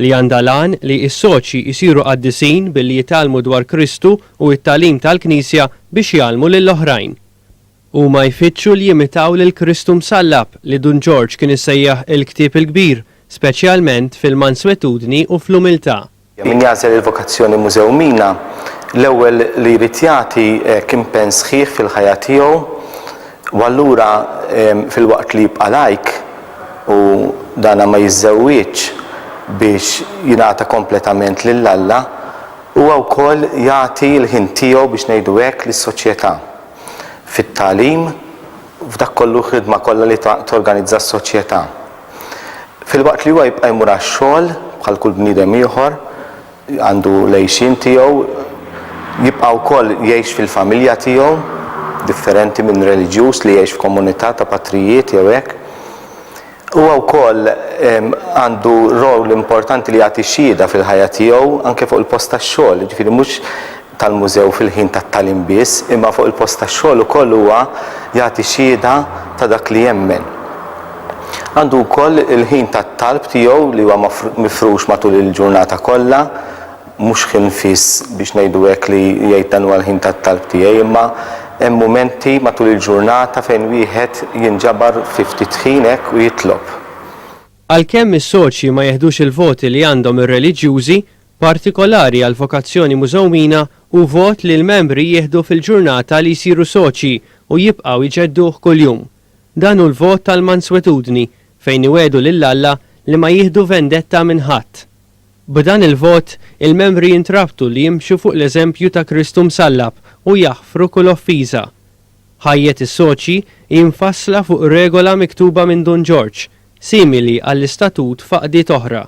li għandha lan li s-soċi jsiru qaddisin billi jitalmu dwar Kristu u t-tagħlim tal-Knisja biex jgħallmu lill-oħrajn. Huma jfittxu li jimitaw lil Kristu msallab li Dun George kien issejjaħ il-ktieb il-kbir, speċjalment fil-mansuetudni u fl-umiltà. Min jagħżel il-vokazzjoni mużewmina, l-ewwel li jrid jagħti kimpen sħiħ fil-ħajja tiegħu, u allura fil-waqt li jibqa' lajk u dana ma jiżżewwieġ biex jingħata kompletament lill-Alla, huwa wkoll jagħti l-ħin tiegħu biex ngħidu hekk lis-soċjetà fit-tagħlim f'dak kollu ħidma kollha li torganizza s-soċjetà. Fil-waqt li huwa jibqa' jmur għax-xogħol bħal kull bniedem ieħor għandu l-għejxin tiegħu, jibqa' wkoll jgħix fil-familja tiegħu differenti minn reliġjuż li jgħix f'komunità ta' patrijiet jew hekk. Huwa wkoll għandu rol importanti li jagħti xhieda fil-ħajja tiegħu anke fuq il-post tax-xogħol, jiġifieri mhux tal-mużew fil-ħin tat-tagħlim biss, imma fuq il-post tax-xogħol ukoll huwa jagħti xhieda ta' dak li jemmen. Għandu wkoll il-ħin tat-talb tiegħu li huwa mifrux matul il-ġurnata kollha, mhux ħin fiss biex ngħidu hekk li jgħid dan huwa l-ħin tat-talb tiegħi, imma hemm mumenti matul il-ġurnata fejn wieħed jinġabar fi ftit ħin hekk u jitlob. Għalkemm is-soċi ma jeħdux il-voti li għandhom ir-reliġjużi, partikolari għal vokazzjoni mużewmina u vot li l-membri jieħdu fil-ġurnata li jsiru soċi u jibqgħu jġedduh kuljum. Dan hu l-vot tal-mansuetudni fejn iwedu lill-Alla li ma jieħdu vendetta minn ħadd. B'dan il-vot, il-membri jintrabtu li jimxu fuq l-eżempju ta' Kristu msallab u jaħfru kull offiża. Ħajjet is-soċi jinfassla fuq regola miktuba minn Dun George, simili għall-istatut faqdiet oħra.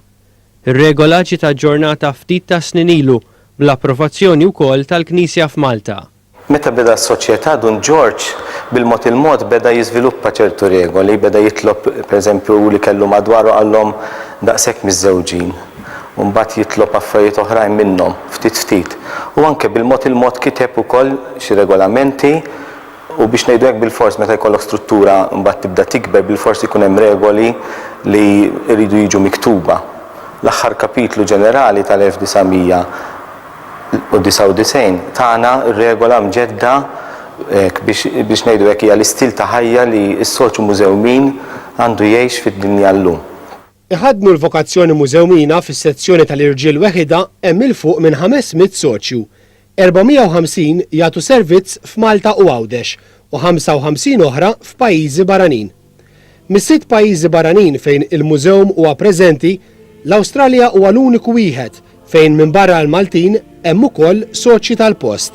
Ir-regola ġiet aġġornata ftit ta' snin ilu bl-approvazzjoni wkoll tal-Knisja f'Malta. Meta beda s-soċjetà Dun George, bil-mod il-mod beda jiżviluppa ċertu regoli, beda jitlob pereżempju li kellu madwaru għallhom daqshekk miż-żewġin. U mbagħad jitlob affarijiet oħrajn minnhom ftit. U anke bil-mod il-mod kiteb ukoll xi regolamenti u biex ngħidu hekk bil-fors meta jkollok struttura mbagħad tibda tikber bil-fors ikun hemm regoli li jridu jiġu miktuba. L-aħħar kapitlu ġenerali tal-1999 tagħna regola mġedda biex ngħidu hekk hija l-istil ta' ħajja li s-soċju mużewmin għandu jgħix fid-dinja llum. Iħadnu l-vokazzjoni mużewmina fis-sezzjoni tal-irġiel weħida hemm il fuq minn 500 soċju. 450 jagħtu servizz f'Malta u Għawdex u 55 oħra f'pajjiżi barranin. Mis-sitt pajjiżi barranin fejn il-mużewm huwa preżenti, l-Awstralja huwa l-uniku wieħed fejn minn barra l-Maltin hemm ukoll soċji tal-post.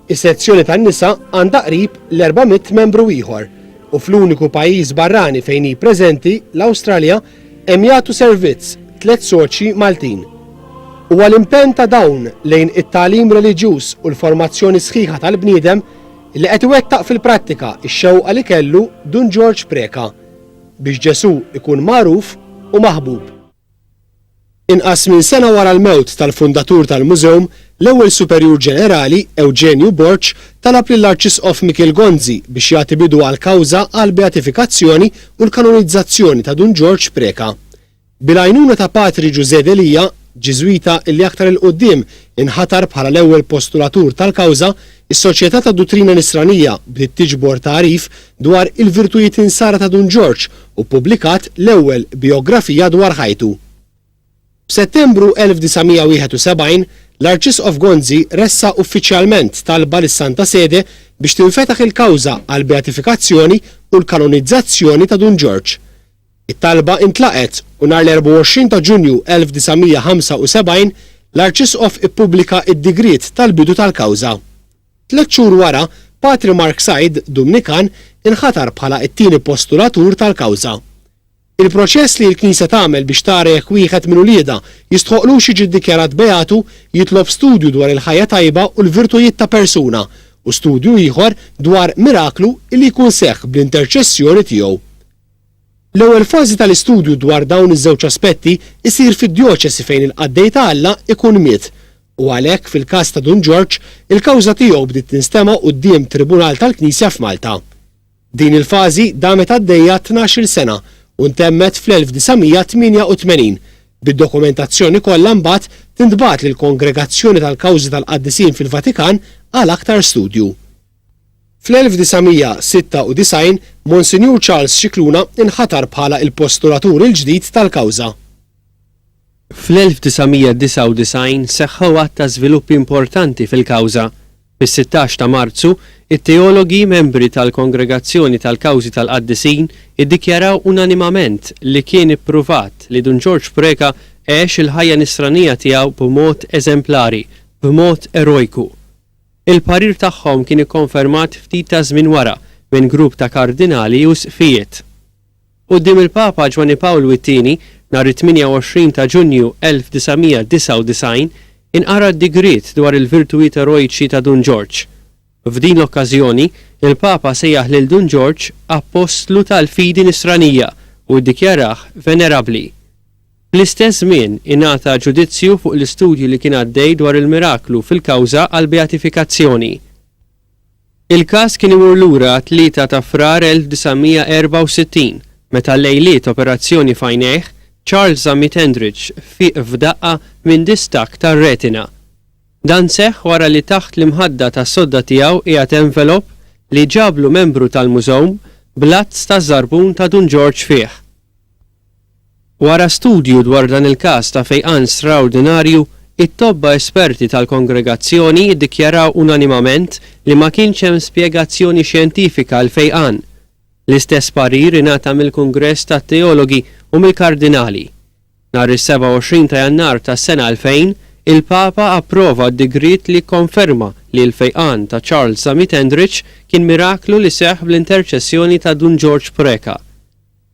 Is-sezzjoni tan-nisa għandha qrib l-400 membru ieħor u fl-uniku pajjiż barrani fejn hi preżenti, l-Awstralja, hemm jagħtu servizz 3 soċji Maltin. Huwa l-impenn ta' dawn lejn it-tagħlim reliġjuż u l-formazzjoni sħiħa tal-bniedem li qed iwettaq fil-prattika x-xewqa li kellu Dun George Preka biex Ġesu ikun magħruf u maħbub. Inqas minn sena wara l-mewt tal-fundatur tal-mużewm, l-ewwel Superjur Ġenerali Eugenio Borch talab lill-Arċisqof Michael Gonzi biex jagħti bidu għal kawża għal beatifikazzjoni u l-kanonizzazzjoni ta' Dun George Preka. Bil-għajnuna ta' Patri Giuse Delija, Ġiżwita illi aktar il-qudiem inħatar bħala l-ewwel postulatur tal-kawża, is-Soċjetà ta' Dottrina Nisranija bdiet tiġbor tarif dwar il-virtujiet insara ta' Dun George u ppubblikat l-ewwel biografija dwar ħajtu. F'Settembru 1971 l-Arċisqof Gonzi ressa uffiċjalment talba lis-Santa Sede biex tinfetaħ il-kawża għal beatifikazzjoni u l-kanonizzazzjoni ta' Dun George. It-talba intlaqet u nhar l-24 ta' Ġunju 1975 l-Arċisqof ippubblika id-digriet tal-bidu tal-kawża. 3 xhur wara, Patri Mark Said, Dumnikan, inħatar bħala t-tieni postulatur tal-kawża. Il-proċess li l-Knisja tagħmel biex tara jekk wieħed minn ulieda jistħoqlux jiġi ddikjarat beatu jitlob studju dwar il-ħajja tajba u l-virtujiet ta' persuna u studju ieħor dwar miraklu li jkun seħħ bl-interċessjoni tiegħu. L-ewwel fażi tal-istudju dwar dawn iż-żewġ aspetti isir fid-djoċesi fejn il-qaddej ta' Alla ikun miet u għalhekk fil-każ ta' Dun George il-kawża tiegħu bdiet tinstema' quddiem Tribunal tal-Knisja f'Malta. Din il-fażi damet għaddejja 12-il sena u ntemmet fl-1988 bid-dokumentazzjoni kollha mbagħad tintbagħat lill-Kongregazzjoni tal-Kawżi tal-Qaddisin fil-Vatikan għal aktar studju. Fl-1996 Monsinjur Charles Xikluna inħatar bħala il-postulatur il-ġdid tal-kawża. Fl-1999 seħħu att ta' żviluppi importanti fil-kawża. Fis-16 ta' Marzu, it-teologi membri tal-Kongregazzjoni tal-Kawżi tal-Qaddisin iddikjaraw unanimament li kien ippruvat li Dun George Preka għex il-ħajja nisranija tiegħu b'mod eżemplari, b'mod erojku. Il-parir tagħhom kien ikkonfermat ftit ta' żmien wara minn grupp ta' kardinali u sfijiet. Quddiem il-Papa Ġwani Pawlu II nhar it-28 ta' Ġunju 1999 inqara d-digriet dwar il-virtujiet eroiċi ta' Dun George. F'din l-okkażjoni, il-Papa sejjaħ lil Dun George apostlu tal-fidi nisranija u ddikjarah venerabbli. Fl-istess żmien ingħata ġudizzju fuq l-istudju li kien għaddej dwar il-miraklu fil-kawża għal beatifikazzjoni. Il-każ kien imur lura 3 ta' Frar 1964 meta lejliet operazzjoni fajnejh Charles Zammitendrich fiq f'daqqa minn distak tar-retina. Dan seħħ wara li taħt l-imħadda tas-sodda tiegħu qiegħed envelop li ġablu membru tal-mużewm blazz ta' żarbun ta' Dun George fih. Wara studju dwar dan il-każ ta' fejqan straordinarju, it-tobba esperti tal-kongregazzjoni iddikjaraw unanimament li ma kienx hemm spjegazzjoni xjentifika għal fejqan. L-istess parir ingħata mill-Kungress tat-Teologi u mill-Kardinali. Nhar is-27 ta' Jannar tas-sena 2000, il-Papa approva d-digrit li konferma li l-fejqan ta' Charles Zammitendrich kien miraklu li seħħ bl-interċessjoni ta' Dun George Preka.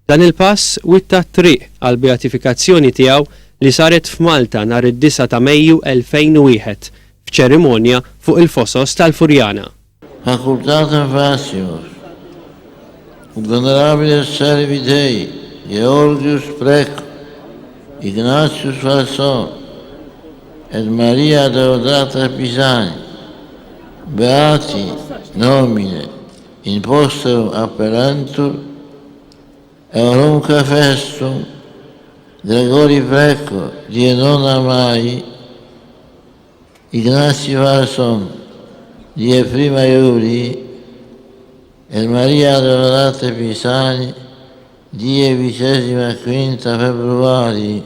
Dan il-pass witta triq għal beatifikazzjoni tiegħu li saret f'Malta nhar id-9 ta' Mejju 2001 f'ċerimonja fuq il-fosos tal-Furjana. Facultatem facimus, venerabile servitei, Georgius Preco, Ignatius Valson, et Maria Deodata Pisani, beati nomine in posterum appellantur, eurumque festum, Gregori Preco, die nona Mai, Ignazio Valson, die prima Iuli, et Maria Deodata Pisani, die 25 Februari.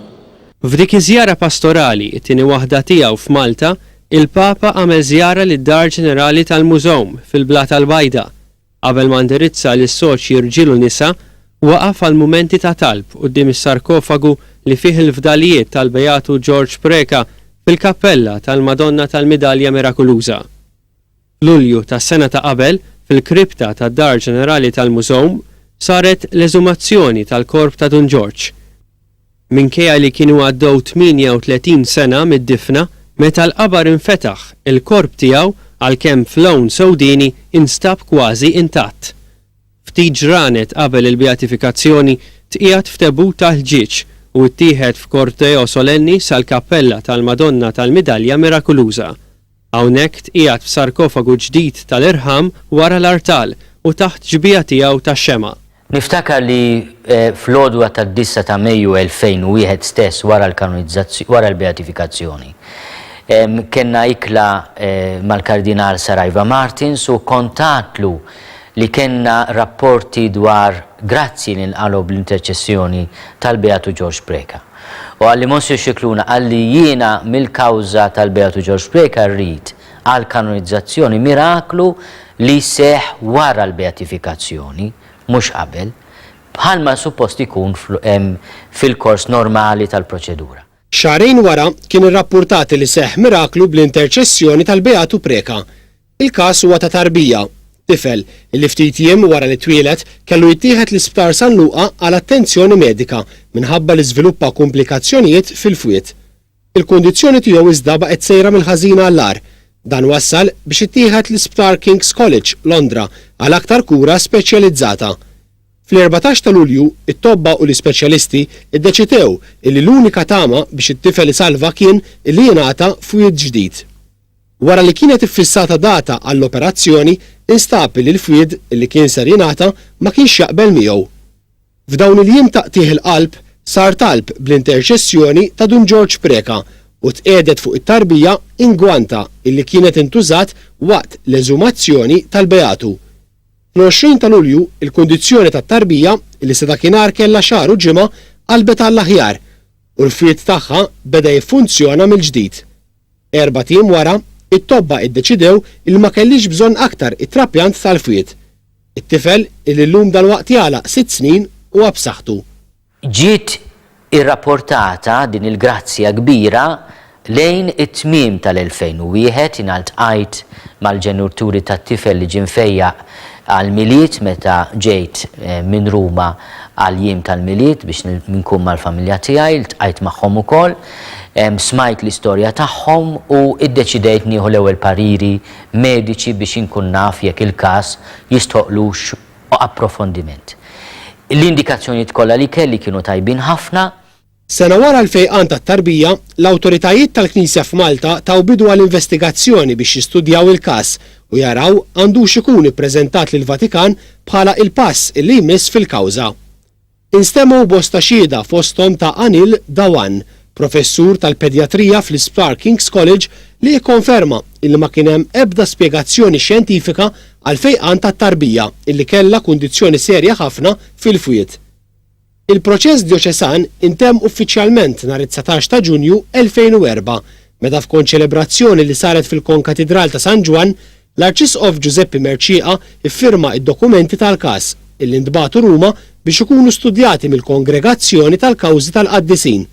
F'dik iż-żjara pastorali, it-tieni waħda tiegħu f'Malta, il-Papa għamel żjara lid-Dar Ġenerali tal-Mużewm fil-Blat tal-Bajda. Qabel ma ndirizza lis soċji irġiel u nisa, waqaf għal mumenti ta' talb quddiem is-sarkofagu li fih il-fdalijiet tal-Beatu George Preca fil-kappella tal-Madonna tal-Midalja Mirakoluża. Lulju tas-sena ta' qabel, fil-kripta tad-Dar Ġenerali tal-Mużewm, saret l-eżumazzjoni tal-korp ta' Dun George. Minkejja li kienu għaddew 38 sena mid-difna, meta l-qabar infetaħ, il-korp tiegħu għalkemm f'lawn sewdini instab kważi intatt. Ftit ġranet qabel il-beatifikazzjoni tqiegħed f'tebut tal-ħġieġ u ttieħed f'korteo solenni sal-kappella tal-Madonna tal-Midalja Mirakoluża. Hawnhekk tqiegħed f'sarkofagu ġdid tal-irħam wara l-artal u taħt ġbija tiegħu tax-xema. Niftakar li fl-għodwa tad-9 ta' Mejju 2001 stess wara l-beatifikazzjoni. Kenna ikla mal-Kardinal Sarajva Martins u kontatlu li kenna rapporti dwar grazzi li nqalu bl-interċessjoni tal-Beatu George Preca. U għalli Monsir Xikluna għalli jiena mill-kawża tal-Beatu George Preca rrid għal kanonizzazzjoni miraklu li seħ wara l-beatifikazzjoni, mhux qabel, bħalma suppost ikun fil-kors normali tal-proċedura. Xarejn wara kien irrappurtati li seħ miraklu bl-interċessjoni tal-Beatu Preca. Il-każ huwa ta' tarbija. Tifel li ftit jiem wara li twielet kellu jittieħed l-Isptar San Luqa għal attenzjoni medika minħabba li żviluppa komplikazzjonijiet fil-fwied. Il-kundizzjoni tiegħu iżda baqgħet sejra mill-ħażina għall-ar. Dan wassal biex ittieħed l-Isptar King's College, Londra, għal aktar kura speċjalizzata. Fl-14 ta' Lulju, it-tobba u l-ispeċjalisti iddeċidew li l-unika tama biex it-tifel isalva kien li jingħata fwied ġdid. Wara li kienet iffissata data għall-operazzjoni, instab li l-fwied li kien ser jingħata ma kienx jaqbel miegħu. F'dawn il-jiem taqtih il-qalb sar talb bl-interċessjoni ta' Dun George Preca u tqiegħdet fuq it-tarbija ingwanta illi kienet intużat waqt l-eżumazzjoni tal-Beatu. Fl-20 ta' Lulju, il-kundizzjoni tat-tarbija li se dakinhar kellha xahar u ġimgħa qalbet għall-aħjar u l-fwied tagħha beda jiffunzjona mill-ġdid. 4 tim wara, it-tobba iddeċidew il ma kellix bżonn aktar it-trappjant tal-fwied. It-tifel illi llum dalwaqt jagħlaq 6 snin huwa b'saħħtu. Ġiet irrapportata din il-grazzja kbira lejn it-tmiem tal-2001 ingħaltqajt mal-ġenituri tat-tifel li ġinfejja għal-miliet meta ġejt minn Ruma għal-jiem tal-miliet biex nkun mal-familja tiegħi, iltqajt magħhom ukoll, smajt l-istorja tagħhom u iddeċidejt nieħu l-ewwel pariri mediċi biex inkun naf jekk il-każ jistħoqlux approfondiment. L-indikazzjonijiet kollha li kelli kienu tajbin ħafna. Sena wara l-fejqan tat-tarbija, l-awtoritajiet tal-Knisja f'Malta taw bidu għall-investigazzjoni biex jistudjaw il-każ u jaraw għandux ikun ippreżentat lill-Vatikan bħala il-pass li jmiss fil-kawża. Instemmu bosta xhieda fosthom ta' Anil Dawan, professur tal-pedjatrija fl-Isptar King's College li jikkonferma il ma kien hemm ebda spjegazzjoni xjentifika għal fejqan tat-tarbija illi kellha kundizzjoni serja ħafna fil-fwied. Il-proċess dioċesan intemm uffiċjalment nhar 19 ta' Ġunju 2004 meta f'konċelebrazzjoni li saret fil-Konkatedral ta' San Ġwan l-Arċisqof Giuseppe Merċieqa iffirma id-dokumenti tal-każ illi ntbagħtu Ruma biex ikunu studjati mill-kongregazzjoni tal-kawżi tal-qaddisin.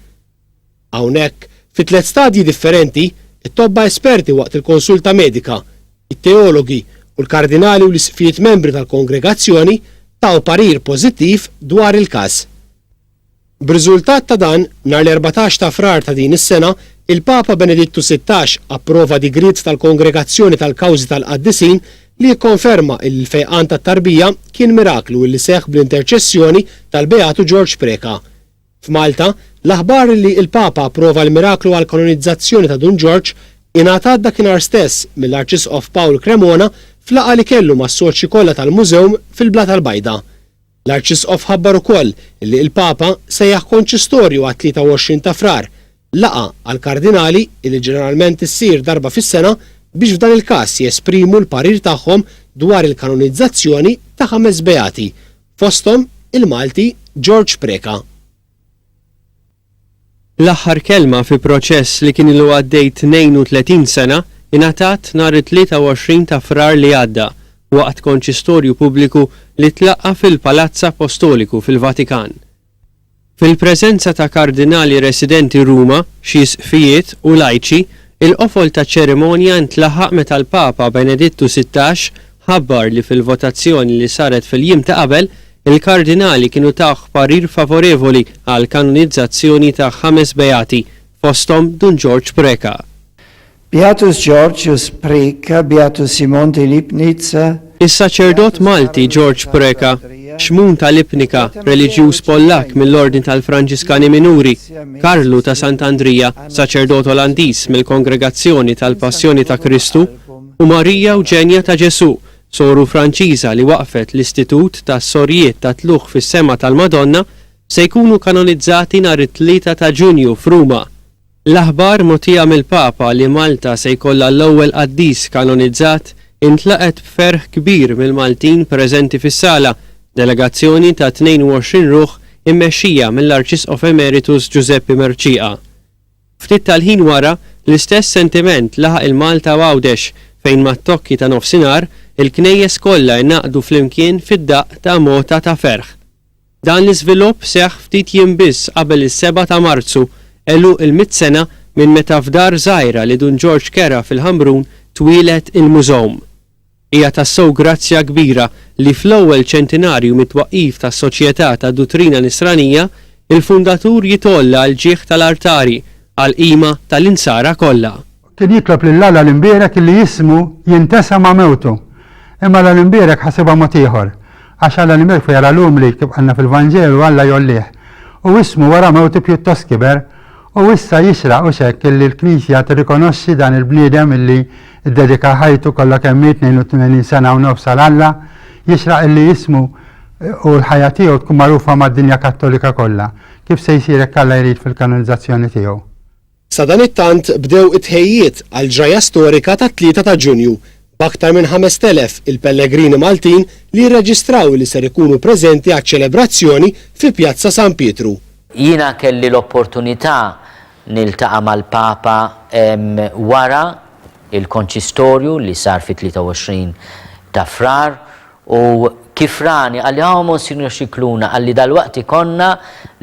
Hawnhekk fi 3 stadji differenti it-tobba esperti waqt il-konsulta medika, it-teologi u l-kardinali u l-isfijiet membri tal-kongregazzjoni taw parir pożittiv dwar il-każ. B'riżultat ta' dan, nhar l-14 ta' frar ta' din is-sena, il-Papa Benedittu XVI approva digrit tal-Kongregazzjoni tal-Kawżi tal-Qaddisin li jikkonferma li l-fejqan tat-tarbija kien miraklu li seħħ bl-interċessjoni tal-Beatu George Preka. F'Malta, l-aħbar li l-Papa approva l-miraklu għal kanonizzazzjoni ta' Dun George ingħatat dakinhar stess mill-Arċisqof Pawl Cremona f'laqgħa li kellu mas-soċi kollha tal-Mużew fil-Bla tal-Bajda. L-Arċisqof ħabbar ukoll li l-Papa sejjaħ konċistorju għat-23 ta' frar, laqgħa għal kardinali li ġeneralment issir darba fis-sena biex f'dan il-każ jesprimu l-parir tagħhom dwar il-kanonizzazzjoni ta' 5 beati, fosthom il-Malti George Preka. L-aħħar kelma fi proċess li kien ilu għaddej 32 sena ingħatat nhar 23 ta' frar li għadda waqt konċistorju pubbliku li tlaqqa fil-Palazz Apostoliku fil-Vatikan. Fil-preżenza ta' kardinali residenti Ruma, xi sqfijiet u lajċi, il-qofol ta' ċerimonja ntlaħaq meta l-Papa Benedittu XVI ħabbar li fil-votazzjoni li saret fil-jiem ta' qabel il-kardinali kienu taħ parir favorevoli għal kanonizzazzjoni ta' 5 beati, fosthom Dun George Preka. Beatus Georgius Preka, Beatus Simon de Lipnica. Is-saċerdot Malti George Preka, xmun ta' Lipnika, reliġjuż Pollak mill-Ordin tal-Franġiskani Minuri, Karlu ta' Sant'Andrija, saċerdot Olandiż mill-Kongregazzjoni tal-Passjoni ta' Kristu, u Marija Eugenia ta' Ġesu, soru Franċiża li waqfet l-Istitut ta' Sorjiet ta' Tluħ fis-Sema tal-Madonna, se jkunu kanonizzati nhar it-3 ta' Ġunju f'Ruma. L-aħbar mogħtija mill-Papa li Malta se jkollha l-ewwel qaddis kanonizzat intlaqet b'ferħ kbir mill-Maltin preżenti fis-sala, delegazzjoni ta' 22 ruħ immexxija mill-Arċisqof Emeritus Giuseppe Merċieqa. Ftit tal-ħin wara, l-istess sentiment laħaq il-Malta Għawdex fejn mat-tokki ta' nofsinhar il-knejjes kollha jnaqdu flimkien fid-daqq ta' mota ta' ferħ. Dan l-iżvilupp seħħ ftit jiem biss qabel is-7 ta' Marzu elu il-100 sena minn meta f'dar żgħira li Dun George kera fil-Ħamrun twilet il-mużewm. Hija tassew grazzja kbira li fl-ewwel ċentinarju mit-twaqqif tas-Soċjetà tad-Duttrina Nisranija il-fundatur jitolla l-ġieħ tal-altari għal-qima tal-insara kollha. Kien jitlob lill-Alla l-imbierek li jismu jintesa ma' mewtu. Imma l-imbierek ħasibha mod ieħor, għax Alla l-imbierek jara l-lum li kif għandna fil-Vanġelu Alla jollih. U ismu wara mewtu pjuttost kiber, u issa jixraq u xekk li l-Knisja tirrikonoxxi dan il-bniedem illi ddedika ħajtu kollha kemm 82 sena u nofs għall-Alla, jixraq illi jismu u l-ħajja tiegħu tkun magħrufa mad-dinja Kattolika kollha. Kif se jsir hekk Alla jrid fil-kanonizzazzjoni tiegħu? Sa dan it-tant bdew it-tħejjiet għal ġraja storika ta' 3 ta' Ġunju b'aktar minn 5,000 il-Pellegrini Maltin li jirreġistraw li ser ikunu preżenti għaċ-ċelebrazzjoni fi Pjazza San Pietru. Jiena kelli l-opportunità niltaqa' mal-Papa wara il-konċistorju li sar fit-23 ta' frar u kif rani għalli Monsignor Xikluna għalli dal-waqt ikonna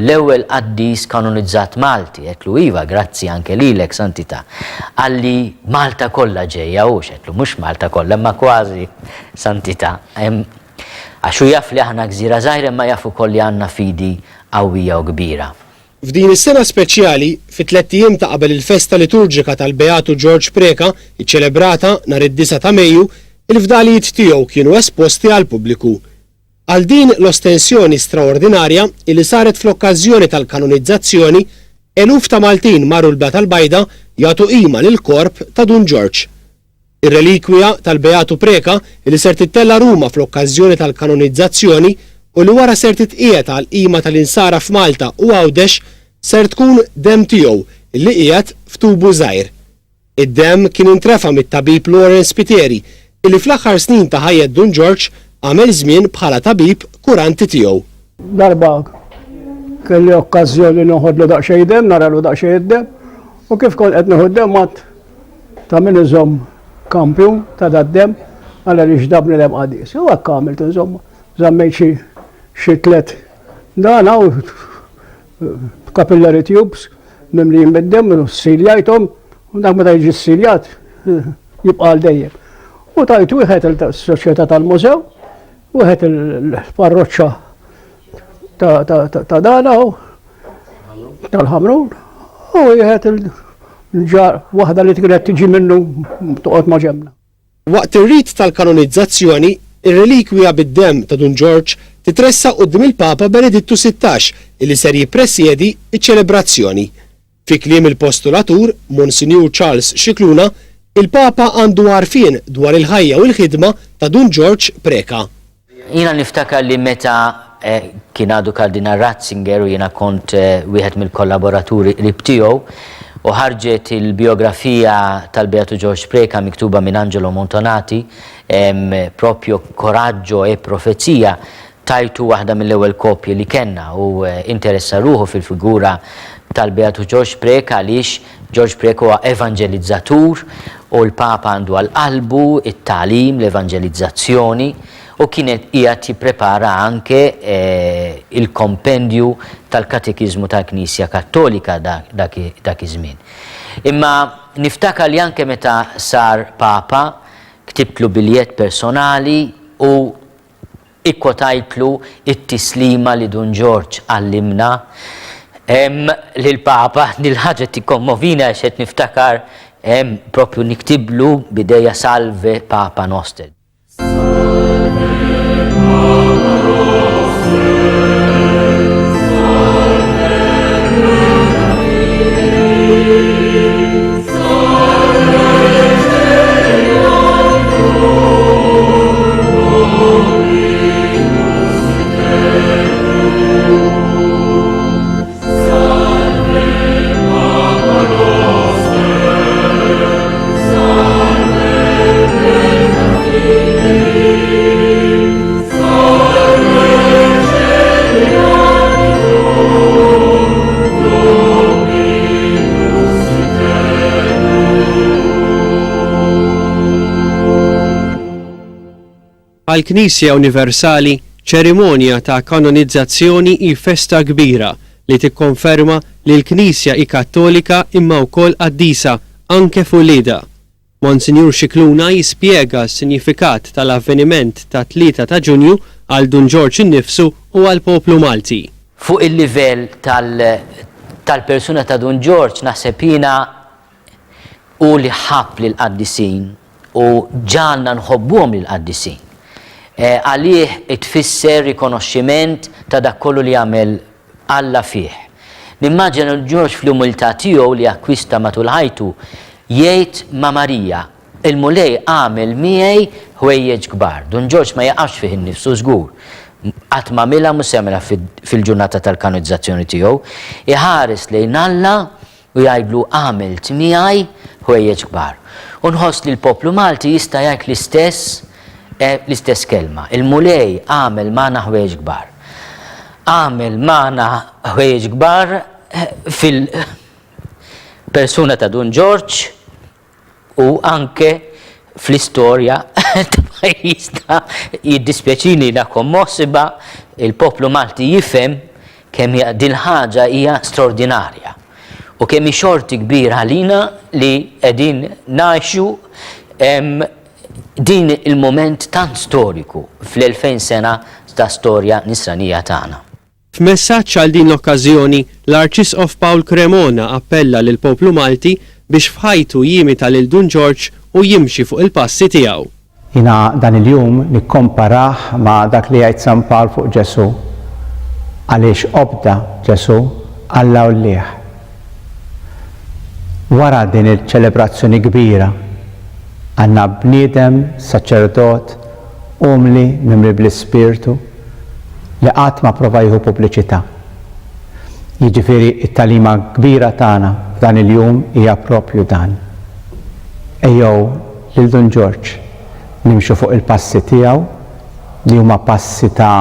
l-ewwel qaddis kanonizzat Malti, għetlu iva, grazzi anke lilek Santità, għalli Malta kollha ġejja u xetlu, mhux Malta kollha, ma kważi Santità. Għaxu jaf li aħna gżira żgħira ma jafu kolli għandna fidi qawwija u kbira. F'din is-sena speċjali, fit-3 ijiem ta' qabel il-festa liturġika tal-Beatu George Preka, iċċelebrata nhar id-9 ta' Mejju, il-fdalijiet tiegħu kienu esposti għal pubbliku. Għal din l-ostensjoni straordinarja li saret fl-okkażjoni tal-kanonizzazzjoni, eluf ta' Maltin marru l-Bla tal-Bajda jagħtu qima lil korp ta' Dun George. Ir-relikwja tal-Beatu Preka li ser tittella Ruma fl-okkażjoni tal-kanonizzazzjoni u li wara ser titqiegħed għal qima tal-insara f'Malta u Għawdex ser tkun dem tiegħu li qiegħed f'tubu żgħir. Id-dem kien intrefa mit-tabib Lawrence Piteri illi fl-aħħar snin ta' ħajja Dun George għamel żmien bħala tabib kuranti tiegħu. Darba kelli okkażjoni noħodlu daqsxejn dem, naralu daqsxejn dem, u kif kont qed noħod dem mat ta' min iżomm kampju ta' daddem għal li xdabni dem qadis. U hekk għamilt insomma, żammejt xi 3 dan hawn capillary tubes mimlijin bid-dem u siljajthom u dak meta jiġi siljat jibqa' għal dejjem. U tajt wieħed il-Soċjetà tal-Mużew, wieħed il-parroċċa ta' dana tal-ħamrun. U jħed il-ġar waħda li tigret tiġi minnu toqgħod ma' ġemna. Waqt ir-rit tal-kanonizzazzjoni, ir-relikwija bid-demm ta' Dun George titressa quddiem il-Papa Benedittu 16 illi ser jippresjedi iċ-ċelebrazzjoni. Fi kliem il-postulatur, Monsinjur Charles Scicluna, il-Papa għandu għarfien dwar il-ħajja u l-ħidma ta' Dun George Preka. Jina niftakar li meta kien għadu Kardinal Ratzinger u jina kont wieħed mill-kollaboraturi qrib tiegħu u ħarġet il-biografija tal-Beatu George Preka miktuba minn Angelo Montonati, propju Koraġġo e Profezija, tajtu waħda mill-ewwel kopji li kenna u interessa ruħu fil-figura tal-Beatu George Preka għaliex George Preka huwa evangelizzatur u l-Papa għandu għal-qalbu it-talim, l-evangelizzazzjoni u kienet qiegħed jipprepara anke il-kompendju tal-katekizmu tal-Knisja Kattolika dak iż-żmien. Imma niftakar li anke meta sar Papa ktibtlu biljett personali u ikkotajtlu it-tislima li Dun George għallimna li l-Papa nil-ħaġa tikkommovina għax qed niftakar propju niktiblu bidejja Salve Papa Noster. Għal-Knisja Universali, ċerimonja ta' kanonizzazzjoni hi festa kbira li tikkonferma li l-Knisja hi Kattolika imma wkoll qaddisa anke f'Ulieda. Monsinjur Scicluna jispjega s-sinifikat tal-avveniment ta' 3 ta' Ġunju għal Dun George innifsu u għal poplu Malti. Fuq il-livell tal-persuna ta' Dun George naħseb jiena u li ħabb lil qaddisin u ġalna nħobbuhom lil qaddisin. Għalih itfisser rikonoxximent ta' dak kollu li għamel Alla fih. Nimmaġina George fl-umiltà tiegħu li akkwista matul ħajtu jgħid ma' Marija, il-mulej għamel miegħi ħwejjeġ kbar. Dun George ma jaqafx fih innifsu żgur. Qatt ma għamilha mhux jagħmilha fil-ġurnata tal-kanonizzazzjoni tiegħu, iħares lejn Alla u jgħidlu għamilt miegħi ħwejjeġ kbar. U nħoss li l-poplu Malti jista' jgħid l-istess kelma. Il-mulej għamel magħna ħwejjeġ kbar. Għamel magħna ħwejjeġ kbar fil-persuna ta' Dun George u anke fl-istorja ta' jista' jiddispjaċini la kommossiba il-poplu Malti jifhem kemm din ħaġa hija straordinarja u kemm hi xorti kbir għalina li qegħdin ngħixu din il-moment tant storiku fl-2000 sena ta' storja nisranija tagħna. F'messaġġ għal din l-okkażjoni, l-Arċisqof Paul Cremona appella lil poplu Malti biex f'ħajtu jimita lil Dun George u jimxi fuq il-passi tiegħu. Jina dan il-jum nikkomparaħ ma' dak li jgħid San Pawl fuq Ġesu għaliex obda Ġesu Alla u l-lieħ. Wara din il-ċelebrazzjoni kbira għandna bniedem, saċerdot, umli, mimli bl-ispirtu li qatt ma prova jieħu pubbliċità. Jiġifieri it-talima kbira tagħna f'dan il-jum hija proprju dan. Ejjew lil Dun George nimxu fuq il-passi tiegħu li huma passi ta'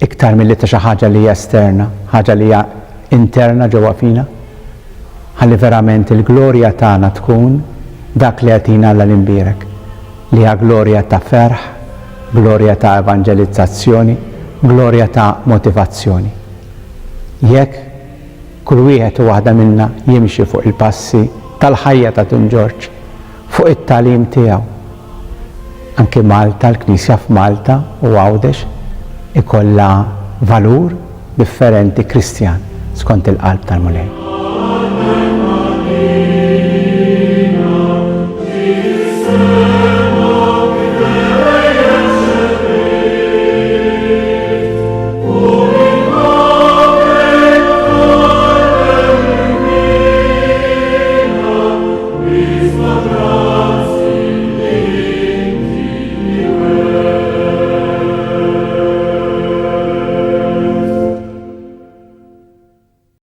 iktar milli ta' xi ħaġa li hija esterna, ħaġa li hija interna ġewwa fina. Ħalli verament il-glorja tagħna tkun dak li għatina l-imbirek, li hija glorja ta' ferħ, glorja ta' evangelizzazzjoni, glorja ta' motivazzjoni. Jekk kull wieħed u waħda minna jimxi fuq il-passi tal-ħajja ta' Dun George, fuq it-talim tiegħu. Anke Malta, l-Knisja f'Malta u Għawdex ikollha valur differenti Kristjan, skont il-qalb tal-Mulej. Amen.